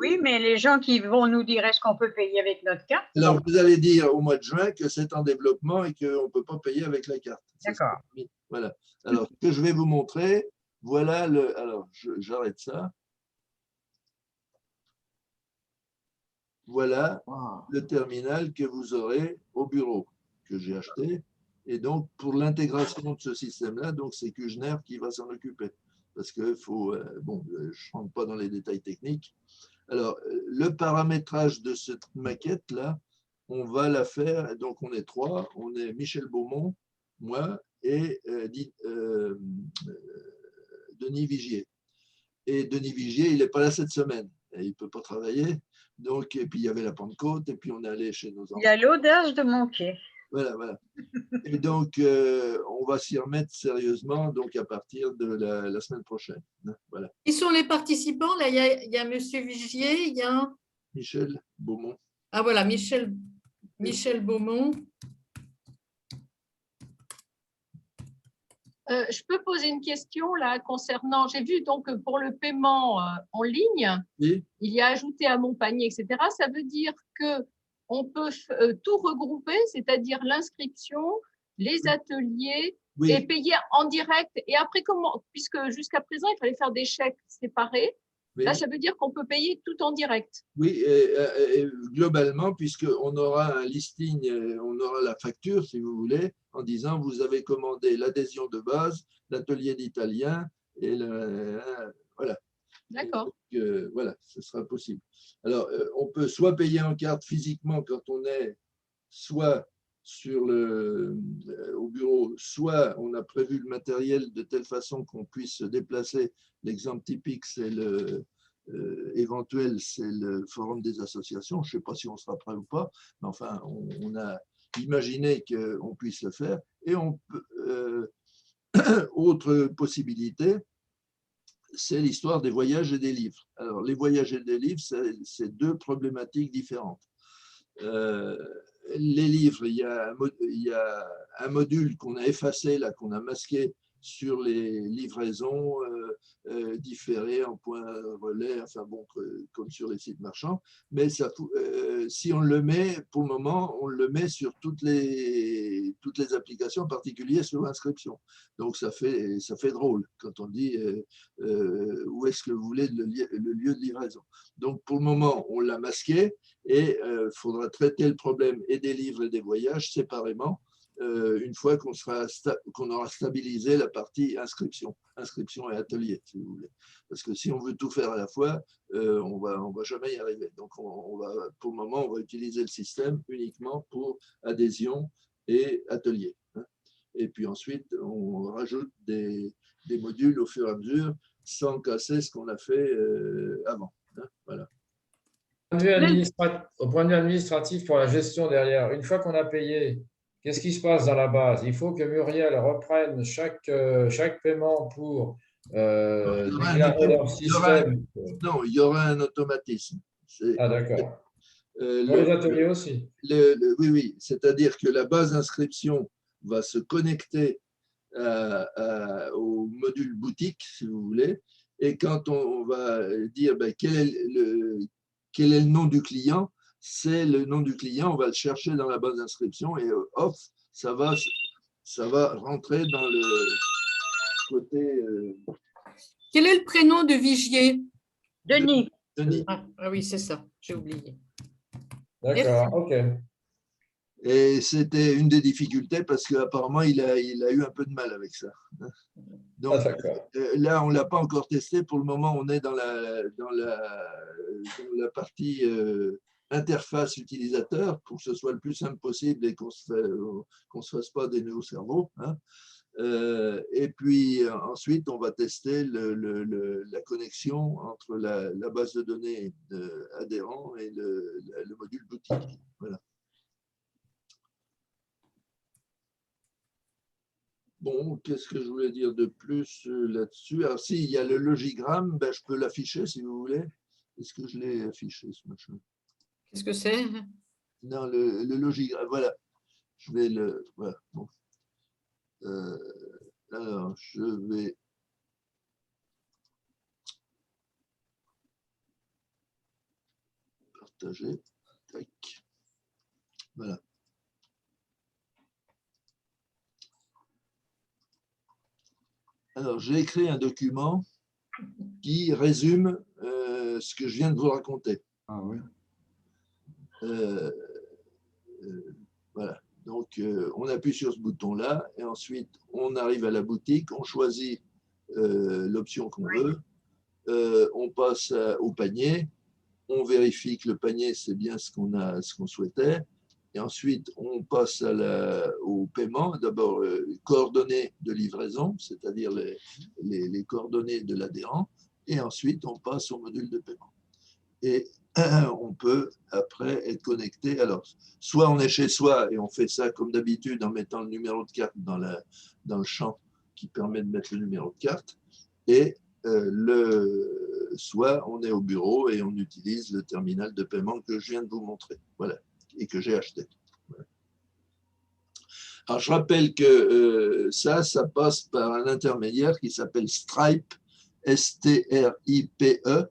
Oui, mais les gens qui vont nous dire est-ce qu'on peut payer avec notre carte? Alors, vous allez dire au mois de juin que c'est en développement et qu'on ne peut pas payer avec la carte. D'accord. Voilà. Alors, ce que je vais vous montrer, voilà le. Alors, j'arrête ça. Voilà le terminal que vous aurez au bureau, que j'ai acheté. Et donc, pour l'intégration de ce système-là, c'est Kujner qui va s'en occuper. Parce que faut, bon, je ne rentre pas dans les détails techniques. Alors, le paramétrage de cette maquette-là, on va la faire. Donc, on est trois. On est Michel Beaumont, moi et Denis Vigier. Et Denis Vigier, il n'est pas là cette semaine. Et il ne peut pas travailler. Donc, et puis, il y avait la Pentecôte. Et puis, on est allé chez nos enfants. Il a l'audace de manquer. Voilà. Et donc, on va s'y remettre sérieusement donc à partir de la semaine prochaine. Voilà. Qui sont les participants? Là, il y a Monsieur Vigier, il y a Michel Beaumont. Ah voilà, Michel Beaumont. Je peux poser une question là concernant, j'ai vu donc pour le paiement en ligne, oui. Il y a ajouté à mon panier, etc. Ça veut dire qu'on peut tout regrouper, c'est-à-dire l'inscription, les ateliers et payer en direct. Et après, comment, puisque jusqu'à présent, il fallait faire des chèques séparés, là, ça veut dire qu'on peut payer tout en direct. Oui, et globalement, puisqu'on aura un listing, on aura la facture, si vous voulez, en disant vous avez commandé l'adhésion de base, l'atelier d'italien, et voilà. D'accord. Voilà, ce sera possible. Alors, on peut soit payer en carte physiquement quand on est soit au bureau, soit on a prévu le matériel de telle façon qu'on puisse se déplacer. L'exemple typique, c'est éventuel, c'est le forum des associations. Je ne sais pas si on sera prêt ou pas, mais enfin, on a imaginé qu'on puisse le faire. Et on peut, autre possibilité, c'est l'histoire des voyages et des livres. Alors, les voyages et des livres, c'est deux problématiques différentes. Les livres, il y a un module qu'on a effacé, là, qu'on a masqué sur les livraisons différées en point relais, enfin bon, comme sur les sites marchands. Mais ça, si on le met, pour le moment, on le met sur toutes les applications, en particulier sur l'inscription. Donc ça fait drôle quand on dit où est-ce que vous voulez le lieu de livraison. Donc pour le moment, on l'a masqué et il faudra traiter le problème et des livres et des voyages séparément. une fois qu'on aura stabilisé la partie inscription et atelier, si vous voulez. Parce que si on veut tout faire à la fois, on va jamais y arriver. Donc, pour le moment, on va utiliser le système uniquement pour adhésion et atelier. Et puis ensuite, on rajoute des modules au fur et à mesure sans casser ce qu'on a fait avant. Voilà. Au point de vue administratif, pour la gestion derrière, une fois qu'on a payé, qu'est-ce qui se passe dans la base? Il faut que Muriel reprenne chaque paiement pour déclarer leur système. Non, il y aura un automatisme. Ah, d'accord. Pour les ateliers aussi. Oui. C'est-à-dire que la base d'inscription va se connecter au module boutique, si vous voulez, et quand on va dire quel est le nom du client, c'est le nom du client, on va le chercher dans la base d'inscription et hop, ça va rentrer dans le côté… Quel est le prénom de Vigier? Denis. Ah oui, c'est ça, j'ai oublié. D'accord, ok. Et c'était une des difficultés parce qu'apparemment, il a eu un peu de mal avec ça. Donc là, on ne l'a pas encore testé. Pour le moment, on est dans la partie interface utilisateur pour que ce soit le plus simple possible et qu'on ne se fasse pas des nœuds au cerveau. Et puis ensuite, on va tester la connexion entre la base de données adhérents et le module boutique. Voilà. Bon, qu'est-ce que je voulais dire de plus là-dessus? Alors, si, il y a le logigramme, je peux l'afficher si vous voulez. Est-ce que je l'ai affiché, ce machin? Qu'est-ce que c'est? Non, le logigramme, voilà. Je vais le… Voilà. Bon. Alors, je vais… partager. Tac. Voilà. Alors, j'ai écrit un document qui résume ce que je viens de vous raconter. Ah oui. Voilà. Donc, on appuie sur ce bouton-là et ensuite, on arrive à la boutique, on choisit l'option qu'on veut, on passe au panier, on vérifie que le panier, c'est bien ce qu'on souhaitait. Et ensuite, on passe au paiement. D'abord, coordonnées de livraison, c'est-à-dire les coordonnées de l'adhérent. Et ensuite, on passe au module de paiement. Et on peut, après, être connecté. Alors, soit on est chez soi et on fait ça comme d'habitude en mettant le numéro de carte dans le champ qui permet de mettre le numéro de carte. Et soit on est au bureau et on utilise le terminal de paiement que je viens de vous montrer. Voilà. Et que j'ai acheté. Voilà. Alors, je rappelle que ça passe par un intermédiaire qui s'appelle Stripe, S-T-R-I-P-E,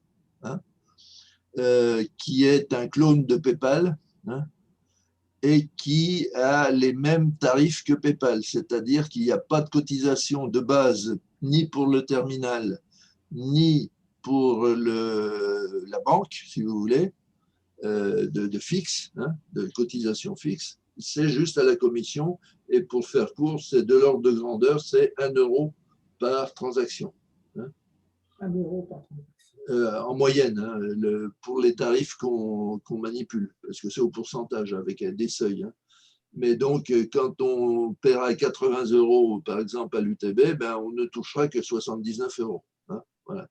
qui est un clone de PayPal et qui a les mêmes tarifs que PayPal, c'est-à-dire qu'il n'y a pas de cotisation de base ni pour le terminal, ni pour la banque, si vous voulez, de fixe, de cotisation fixe, c'est juste à la commission et pour faire court, c'est de l'ordre de grandeur, c'est 1 euro par transaction. 1 euro par transaction. En moyenne, pour les tarifs qu'on manipule, parce que c'est au pourcentage avec des seuils. Mais donc, quand on paiera 80 euros, par exemple, à l'UTB, on ne touchera que 79 euros. Voilà.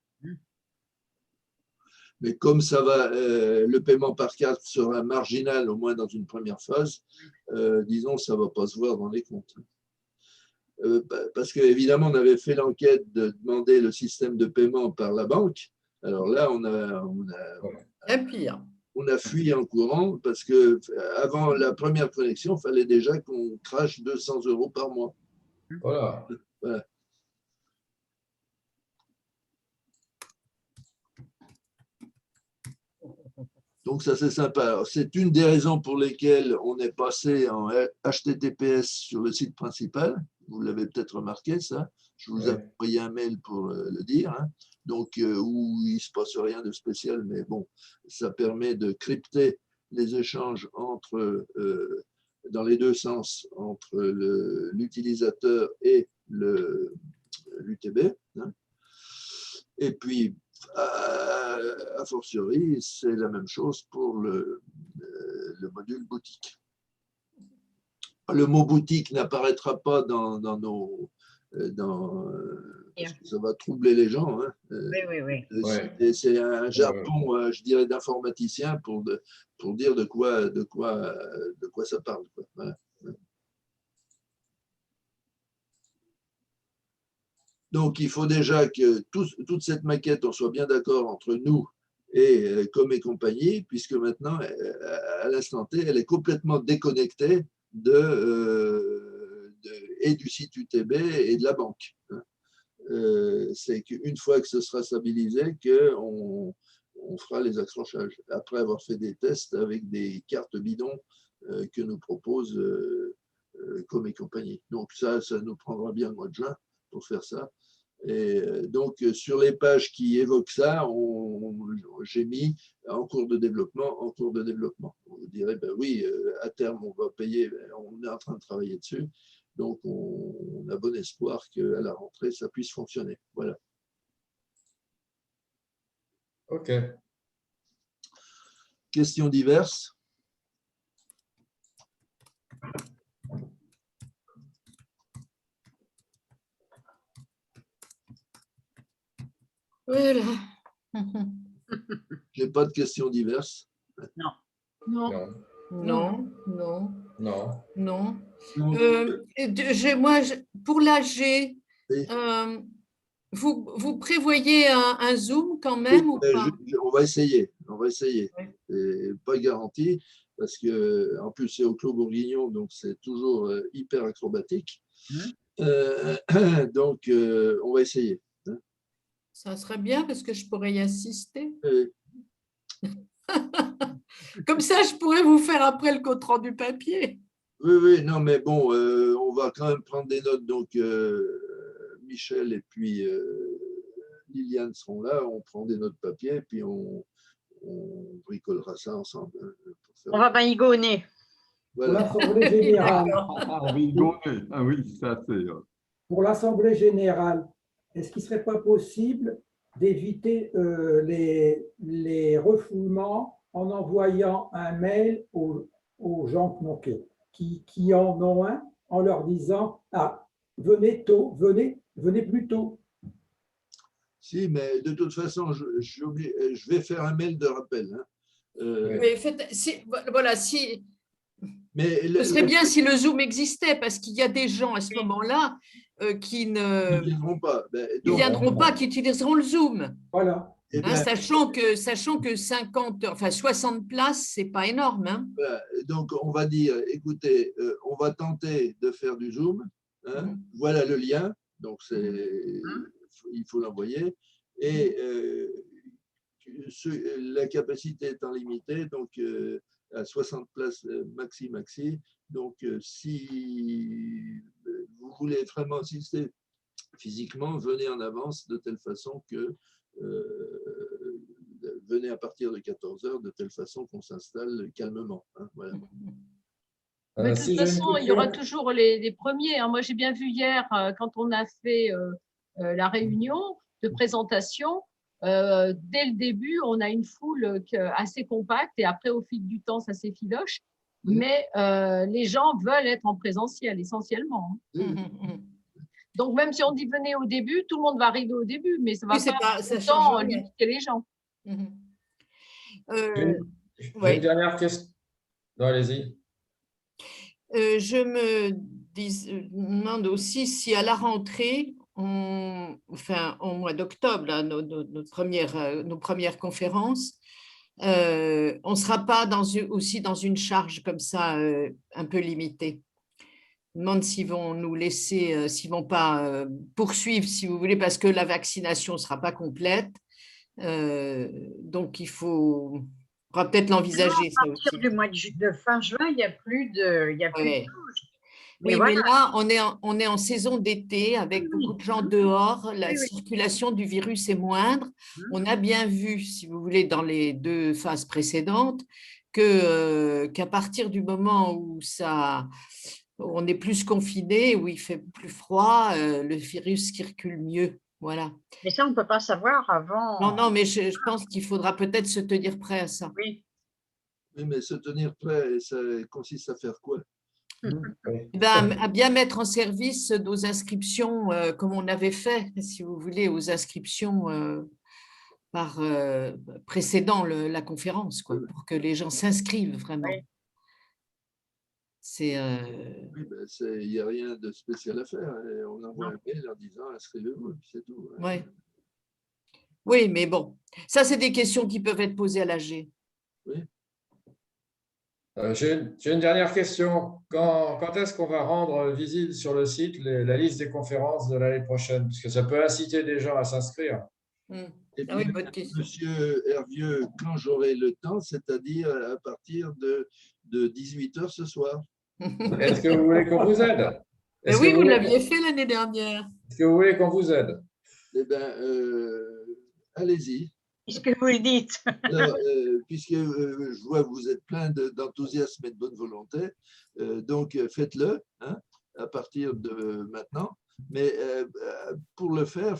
Mais comme ça va, le paiement par carte sera marginal, au moins dans une première phase, disons, ça ne va pas se voir dans les comptes. Parce qu'évidemment, on avait fait l'enquête de demander le système de paiement par la banque. Alors là, on a fui en courant parce qu'avant la première connexion, il fallait déjà qu'on crache 200 euros par mois. Voilà. Voilà. Donc ça, c'est sympa. C'est une des raisons pour lesquelles on est passé en HTTPS sur le site principal. Vous l'avez peut-être remarqué, ça. Je vous ai envoyé un mail pour le dire. Donc, où il ne se passe rien de spécial, mais bon, ça permet de crypter les échanges entre dans les deux sens entre l'utilisateur et l'UTB. Hein. Et puis, a fortiori, c'est la même chose pour le module boutique. Le mot boutique n'apparaîtra pas dans nos… parce que ça va troubler les gens. Hein. Oui. C'est un jargon, je dirais, d'informaticien pour dire de quoi ça parle. Voilà. Donc, il faut déjà que toute cette maquette, on soit bien d'accord entre nous et Com et compagnie, puisque maintenant, à l'instant T, elle est complètement déconnectée et du site UTB et de la banque. C'est qu'une fois que ce sera stabilisé, qu'on fera les accrochages, après avoir fait des tests avec des cartes bidons que nous propose Com et compagnie. Donc ça nous prendra bien le mois de juin pour faire ça. Et donc, sur les pages qui évoquent ça, j'ai mis en cours de développement, en cours de développement. On vous dirait, ben oui, à terme, on va payer, on est en train de travailler dessus. Donc, on a bon espoir qu'à la rentrée, ça puisse fonctionner. Voilà. OK. Questions diverses? Voilà. J'ai pas de questions diverses. Non. Non. Non. Non. Non. Non. Non. Moi, pour l'AG, Oui. vous prévoyez un Zoom quand même ou pas? On va essayer. On va essayer. Oui. C'est pas garanti parce que en plus c'est au Clos Bourguignon, donc c'est toujours hyper acrobatique. Donc on va essayer. Ça serait bien parce que je pourrais y assister. Oui. Comme ça, je pourrais vous faire après le compte-rendu papier. Oui, non, mais bon, on va quand même prendre des notes. Donc, Michel et puis Liliane seront là. On prend des notes papier, puis on bricolera ça ensemble. On va baïgonner. Voilà. Pour l'Assemblée générale. Ah oui, ça c'est… Pour l'Assemblée générale, est-ce qu'il ne serait pas possible d'éviter les refoulements en envoyant un mail aux gens qui en ont un, en leur disant « Ah, venez tôt, venez plus tôt ». Si, mais de toute façon, je vais faire un mail de rappel. Hein. Mais ce serait bien si le Zoom existait, parce qu'il y a des gens à ce moment-là qui ne viendront pas. qui utiliseront le Zoom. Voilà. Sachant que 60 places, ce n'est pas énorme. Hein. Voilà. Donc, on va dire, écoutez, on va tenter de faire du Zoom. Hein. Voilà le lien. Donc, il faut l'envoyer. Et la capacité étant limitée, donc à 60 places maxi. Donc, si vous voulez vraiment assister physiquement, venez en avance de telle façon que venez à partir de 14h de telle façon qu'on s'installe calmement. Hein, voilà. Mais de toute façon, il y aura toujours les premiers. Moi, j'ai bien vu hier, quand on a fait la réunion de présentation, dès le début, on a une foule assez compacte et après, au fil du temps, ça s'effiloche. Mais les gens veulent être en présentiel essentiellement. Donc, même si on dit venez au début, tout le monde va arriver au début, mais ça va pas autant limiter les gens. Une dernière question. Non, allez-y. Je me demande aussi si à la rentrée, au mois d'octobre, nos premières conférences, on ne sera pas aussi dans une charge comme ça un peu limitée. Je me demande s'ils vont nous laisser, s'ils ne vont pas poursuivre, si vous voulez, parce que la vaccination ne sera pas complète. Donc, il faudra peut-être l'envisager. À partir du mois de fin juin, il n'y a plus de choses. Mais là, on est en saison d'été avec beaucoup de gens dehors. La circulation du virus est moindre. On a bien vu, si vous voulez, dans les 2 phases précédentes, qu'à partir du moment où on est plus confiné, où il fait plus froid, le virus circule mieux. Voilà. Mais ça, on ne peut pas savoir avant. Non, mais je pense qu'il faudra peut-être se tenir prêt à ça. Oui. Oui, mais se tenir prêt, ça consiste à faire quoi? À bien mettre en service nos inscriptions, comme on avait fait, si vous voulez, aux inscriptions précédant la conférence, quoi, pour que les gens s'inscrivent vraiment. Oui. Oui, il n'y a rien de spécial à faire. On envoie un mail en disant inscrivez-vous, c'est tout. Ouais. Oui, mais bon, ça, c'est des questions qui peuvent être posées à l'AG. Oui. J'ai une dernière question. Quand est-ce qu'on va rendre visible sur le site la liste des conférences de l'année prochaine? Parce que ça peut inciter des gens à s'inscrire. Et puis, oui, bonne question. Monsieur Hervieux, quand j'aurai le temps, c'est-à-dire à partir de 18h ce soir. Est-ce que vous voulez qu'on vous aide? Oui, vous l'aviez fait l'année dernière. Est-ce que vous voulez qu'on vous aide? Eh bien, allez-y. Puisque vous le dites. Alors, puisque je vois que vous êtes plein d'enthousiasme et de bonne volonté, donc faites-le hein, à partir de maintenant. Mais pour le faire,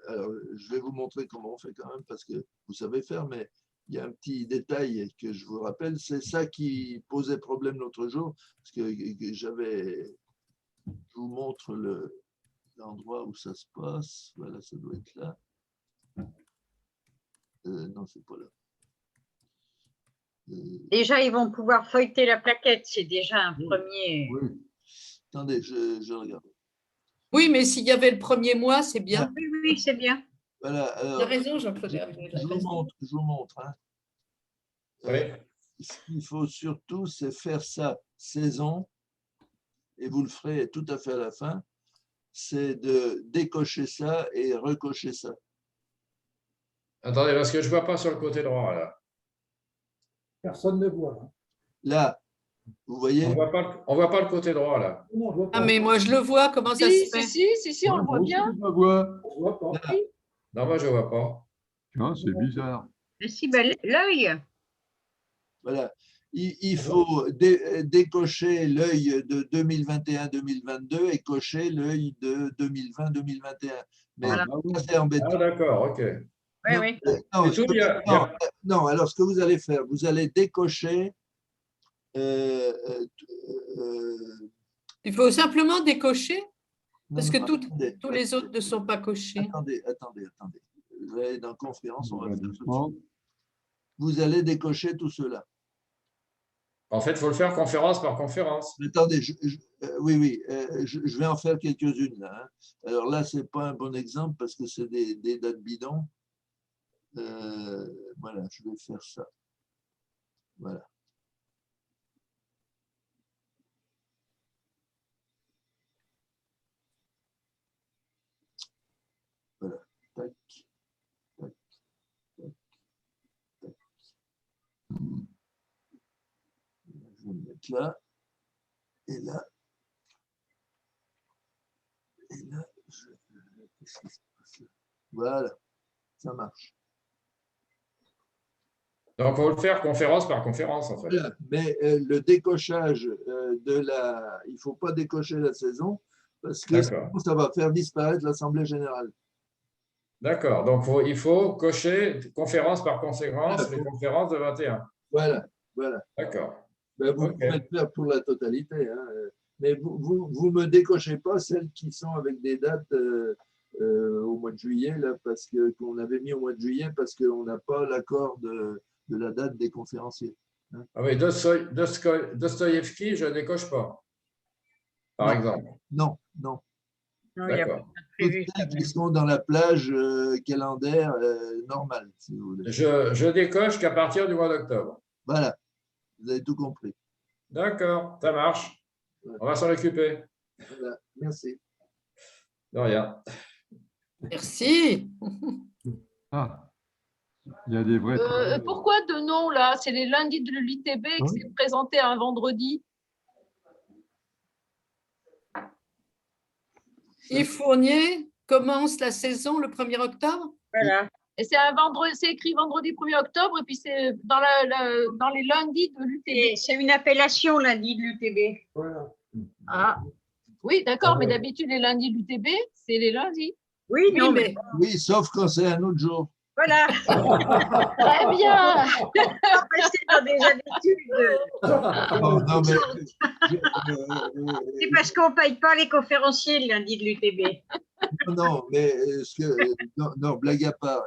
alors, je vais vous montrer comment on fait quand même, parce que vous savez faire, mais il y a un petit détail que je vous rappelle, c'est ça qui posait problème l'autre jour, parce que je vous montre l'endroit où ça se passe. Voilà, ça doit être là. Non, c'est pas là. Déjà, ils vont pouvoir feuilleter la plaquette. C'est déjà un premier. Oui. Attendez, je regarde. Oui, mais s'il y avait le premier mois, c'est bien. Oui, c'est bien. Voilà, alors, Tu as raison, Jean-Claude. Je vous montre. Hein. Oui. Ce qu'il faut surtout, c'est faire ça saison, et vous le ferez tout à fait à la fin, c'est de décocher ça et recocher ça. Attendez, parce que je ne vois pas sur le côté droit, là. Personne ne voit. Hein. Là, vous voyez? On ne voit pas le côté droit, là. Non, je vois pas. Ah, mais moi, je le vois, comment ça se fait? Si, on le voit bien. Je le vois. Je vois pas. Là. Non, moi, je ne vois pas. Tiens, c'est bizarre. Mais si, ben, l'œil. Voilà. Il faut décocher l'œil de 2021-2022 et cocher l'œil de 2020-2021. Mais Voilà. c'est embêtant. Ah, d'accord, ok. Oui, oui. Non, alors ce que vous allez faire, vous allez décocher. Il faut simplement décocher, parce que attendez, tous les autres ne sont pas cochés. Attendez. Vous allez dans conférence, on va faire tout de suite. Vous allez décocher tout cela. En fait, il faut le faire conférence par conférence. Attendez, oui, je vais en faire quelques-unes là. Hein. Alors là, ce n'est pas un bon exemple parce que c'est des dates bidons. Voilà, je vais faire ça. Voilà. Voilà. Tac, tac, tac, tac. Je vais me mettre là. Et là. Et là, qu'est-ce qui se passe là? Voilà, ça marche. Donc, il faut le faire conférence par conférence, en fait. Voilà. Mais le décochage il ne faut pas décocher la saison parce que sinon, ça va faire disparaître l'Assemblée générale. D'accord. Donc, il faut cocher conférence par conférence les conférences de 21. Voilà. D'accord. Ben, vous pouvez le faire pour la totalité. Hein. Mais vous ne me décochez pas celles qui sont avec des dates au mois de juillet, là, parce qu'on avait mis au mois de juillet parce qu'on n'a pas l'accord de la date des conférenciers. Hein. Ah oui, Dostoïevski, je ne décoche pas, par exemple. Non. D'accord. Toutes celles qui sont dans la plage calendaire normale, si vous voulez. Je décoche qu'à partir du mois d'octobre. Voilà, vous avez tout compris. D'accord, ça marche. On va s'en occuper. Voilà, merci. De rien. Merci. Ah, il y a des vrais. Pourquoi de nom, là? C'est les lundis de l'UTB qui s'est présenté un vendredi. Yves Fournier commence la saison le 1er octobre. Voilà. Et c'est écrit vendredi 1er octobre, et puis c'est dans les lundis de l'UTB. C'est une appellation, lundi de l'UTB. Voilà. Ah, oui, d'accord, mais d'habitude, les lundis de l'UTB, c'est les lundis. Oui, non, mais Oui, sauf quand c'est un autre jour. voilà. Très bien. Passer dans des habitudes. Non, mais, C'est parce qu'on ne paye pas les conférenciers le lundi de l'UTB. non, mais non, blague à part,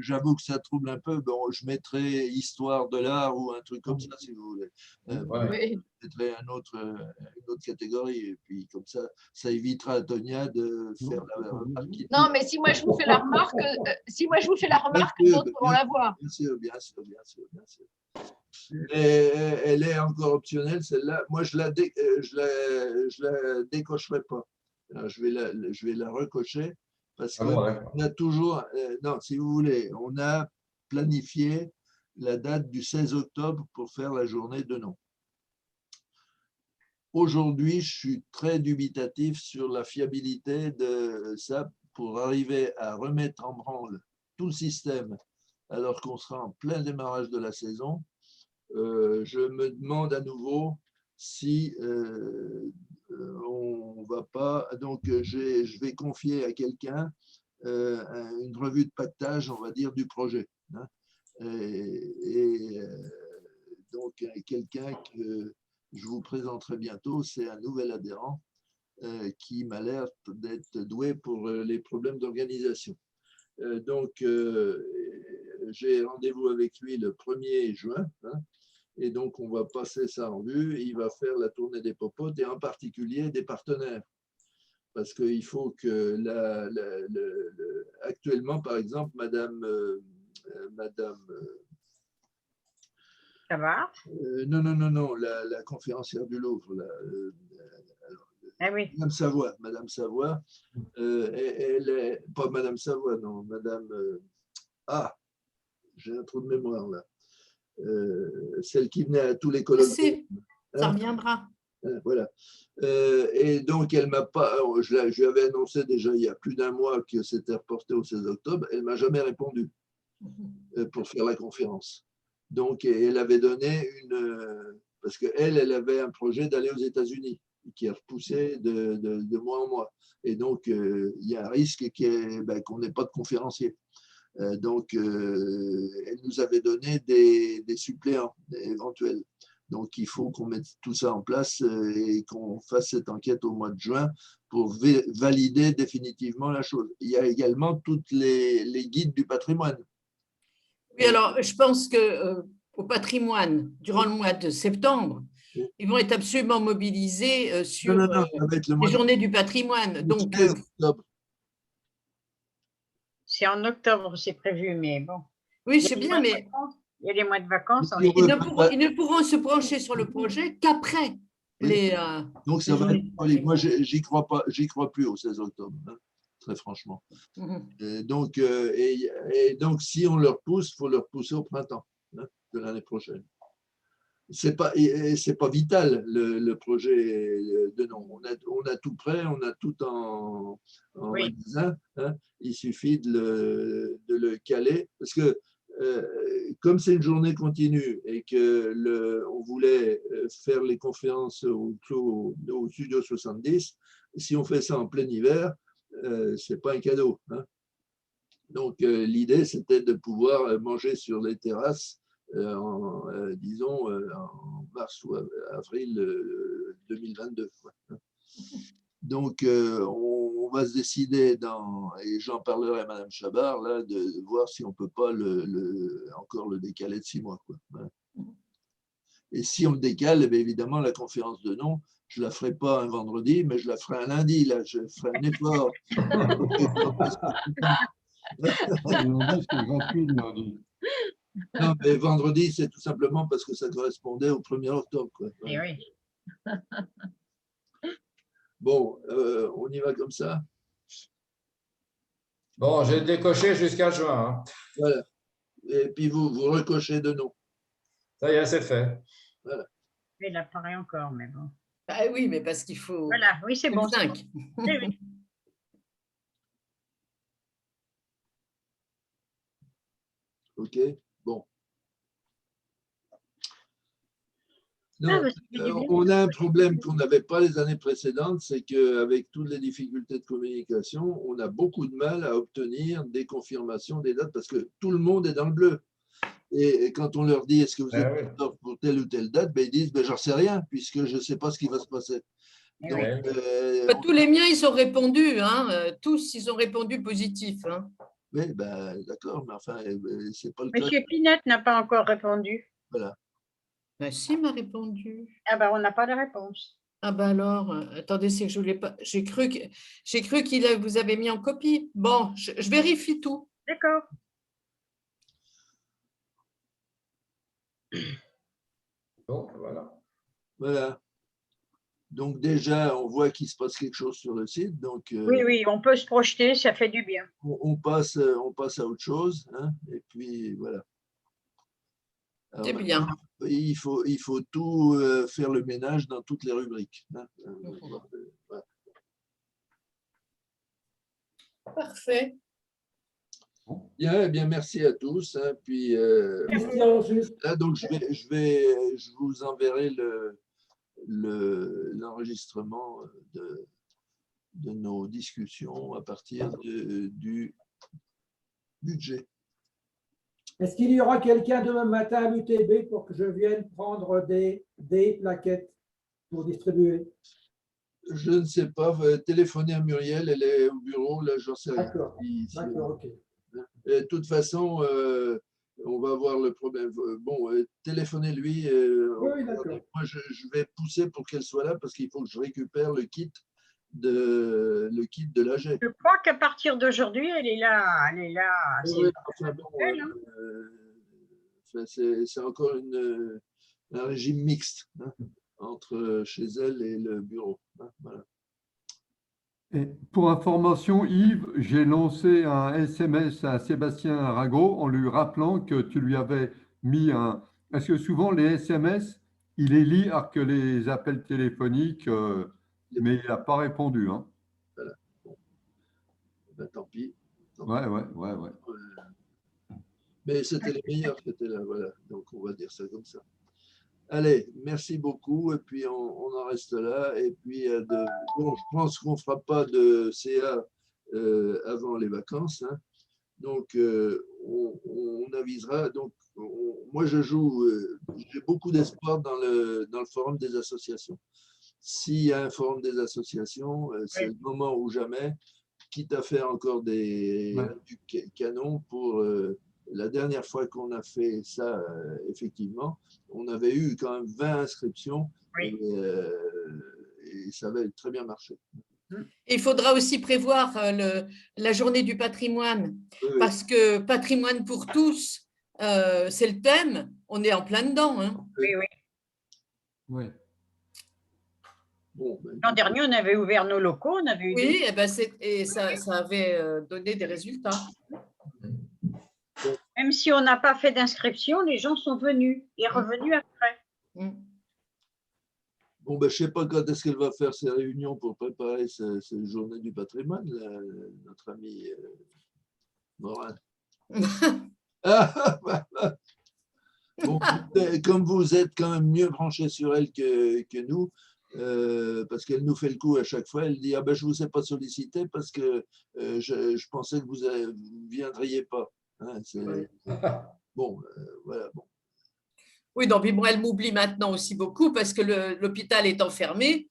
j'avoue que ça trouble un peu. Bon, je mettrais histoire de l'art ou un truc comme ça, si vous voulez. Oui. Je mettrais une autre catégorie. Et puis, comme ça évitera à Tonia de faire la remarque. Non, mais si moi je vous fais la remarque, d'autres pourront la voir. Bien sûr. Et elle est encore optionnelle, celle-là. Moi, je la décocherai pas. Alors, je vais la recocher parce qu'on a toujours, non, si vous voulez, on a planifié la date du 16 octobre pour faire la journée de non. Aujourd'hui, je suis très dubitatif sur la fiabilité de ça pour arriver à remettre en branle tout le système alors qu'on sera en plein démarrage de la saison. Je me demande à nouveau si on va pas. Donc, je vais confier à quelqu'un une revue de pactage, on va dire, du projet. Hein, donc, quelqu'un que je vous présenterai bientôt, c'est un nouvel adhérent qui m'a l'air d'être doué pour les problèmes d'organisation. Donc, j'ai rendez-vous avec lui le 1er juin. Hein, et donc, on va passer ça en vue. Il va faire la tournée des popotes et en particulier des partenaires. Parce qu'il faut que actuellement, par exemple, Madame Ça va? Non, la conférencière du Louvre, Ah oui. Madame Savoie, elle est, pas Madame Savoie, non, Madame, j'ai un trou de mémoire là. Celle qui venait à tous les colloques. Ça reviendra. Voilà. Et donc, elle m'a pas. Je lui avais annoncé déjà il y a plus d'un mois que c'était reporté au 16 octobre. Elle ne m'a jamais répondu pour faire la conférence. Donc, elle avait donné parce qu'elle avait un projet d'aller aux États-Unis qui a repoussé de mois en mois. Et donc, il y a un risque qu'on n'ait pas de conférencier. Donc, elle nous avait donné des suppléants éventuels. Donc, il faut qu'on mette tout ça en place et qu'on fasse cette enquête au mois de juin pour valider définitivement la chose. Il y a également toutes les guides du patrimoine. Oui, alors, je pense qu'au patrimoine, durant le mois de septembre, ils vont être absolument mobilisés sur les journées du patrimoine. Donc, c'est en octobre, c'est prévu, mais bon. Oui, c'est bien, mais il y a les mois de vacances. Ils ne pourront se pencher sur le projet qu'après les. Donc, ça va être. Moi, j'y crois plus au 16 octobre, hein, très franchement. Donc, si on le repousse, il faut le repousser au printemps de l'année prochaine. C'est pas vital le projet de non. On a tout prêt, on a tout en magasin. Hein, il suffit de le caler parce que comme c'est une journée continue et que on voulait faire les conférences au Studio 70, si on fait ça en plein hiver, c'est pas un cadeau. Hein. Donc l'idée c'était de pouvoir manger sur les terrasses. Disons en mars ou avril 2022. Donc, on va se décider, et j'en parlerai à Mme Chabard, là, de voir si on ne peut pas encore le décaler de 6 mois. Quoi. Et si on le décale, bien évidemment, la conférence de nom, je ne la ferai pas un vendredi, mais je la ferai un lundi. Là, je ferai un effort. Non, mais vendredi, c'est tout simplement parce que ça correspondait au 1er octobre. Quoi. Et oui. Bon, on y va comme ça. Bon, j'ai décoché jusqu'à juin. Hein. Voilà. Et puis vous recochez de non. Ça y est, c'est fait. Voilà. Il apparaît encore, mais bon. Ah oui, mais parce qu'il faut. Voilà, oui, c'est bon. 5. Oui. OK? Bon. Non, on a un problème qu'on n'avait pas les années précédentes, c'est qu'avec toutes les difficultés de communication, on a beaucoup de mal à obtenir des confirmations des dates parce que tout le monde est dans le bleu. Et quand on leur dit est-ce que vous êtes d'accord pour telle ou telle date, ben, ils disent ben, j'en sais rien puisque je ne sais pas ce qui va se passer. Donc, tous les miens, ils ont répondu, hein, tous, ils ont répondu positif. Hein. Oui, ben, d'accord, mais enfin, c'est pas le cas. Monsieur Pinette n'a pas encore répondu. Voilà. Ben, si, il m'a répondu. Ah ben, on n'a pas de réponse. Ah ben alors, attendez, c'est que je voulais pas. J'ai cru qu'il vous avait mis en copie. Bon, je vérifie tout. D'accord. Bon, voilà. Voilà. Donc déjà, on voit qu'il se passe quelque chose sur le site. Donc, oui, on peut se projeter, ça fait du bien. On passe à autre chose. Hein, et puis, voilà. C'est bien. Il faut tout faire le ménage dans toutes les rubriques. Hein. Voilà. Parfait. Bien, eh bien, merci à tous. Hein, puis, là, donc, je vous enverrai l'enregistrement de nos discussions à partir du budget. Est-ce qu'il y aura quelqu'un demain matin à l'UTB pour que je vienne prendre des plaquettes pour distribuer? Je ne sais pas. Téléphoner à Muriel, elle est au bureau, là, j'en sais rien. D'accord, ok. De toute façon, on va voir le problème. Bon, téléphonez-lui. Oui, d'accord. Moi, je vais pousser pour qu'elle soit là parce qu'il faut que je récupère le kit de l'AG. Je crois qu'à partir d'aujourd'hui, elle est là. Oui, enfin, bon, c'est encore un régime mixte hein, entre chez elle et le bureau. Hein, voilà. Et pour information, Yves, j'ai lancé un SMS à Sébastien Arago en lui rappelant que tu lui avais mis un… Parce que souvent, les SMS, il les lit alors que les appels téléphoniques, mais il n'a pas répondu. Hein. Voilà. Bon. Ben, tant pis. Ouais. Mais c'était les meilleurs qui étaient là. Voilà. Donc, on va dire ça comme ça. Allez, merci beaucoup. Et puis, on en reste là. Et puis, bon, je pense qu'on ne fera pas de CA avant les vacances. Hein. Donc, on avisera. Donc, moi, je joue. J'ai beaucoup d'espoir dans le forum des associations. S'il y a un forum des associations, c'est le moment ou jamais, quitte à faire encore du canon pour… la dernière fois qu'on a fait ça, effectivement, on avait eu quand même 20 inscriptions et ça avait très bien marché. Il faudra aussi prévoir la journée du patrimoine, parce que patrimoine pour tous, c'est le thème, on est en plein dedans. Hein. Oui. Bon, l'an dernier, on avait ouvert nos locaux, on avait eu et ça avait donné des résultats. Même si on n'a pas fait d'inscription, les gens sont venus et revenus après. Bon, ben, je ne sais pas quand est-ce qu'elle va faire ses réunions pour préparer cette journée du patrimoine, notre ami Morin. Bon, comme vous êtes quand même mieux branché sur elle que nous, parce qu'elle nous fait le coup à chaque fois, elle dit ah ben, je ne vous ai pas sollicité parce que je pensais que vous ne viendriez pas. Hein, bon, voilà. Bon. Oui, donc bon, elle m'oublie maintenant aussi beaucoup parce que l'hôpital est enfermé.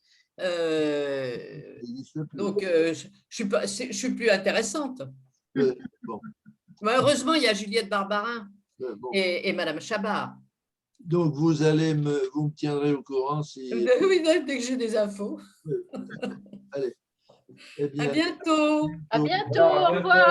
Donc, je ne suis plus intéressante. Bon. Mais heureusement, il y a Juliette Barbarin Bon. et Madame Chabat. Donc, vous me tiendrez au courant si… Oui, dès que j'ai des infos. Allez. Eh bien, à bientôt. À bientôt. Au revoir.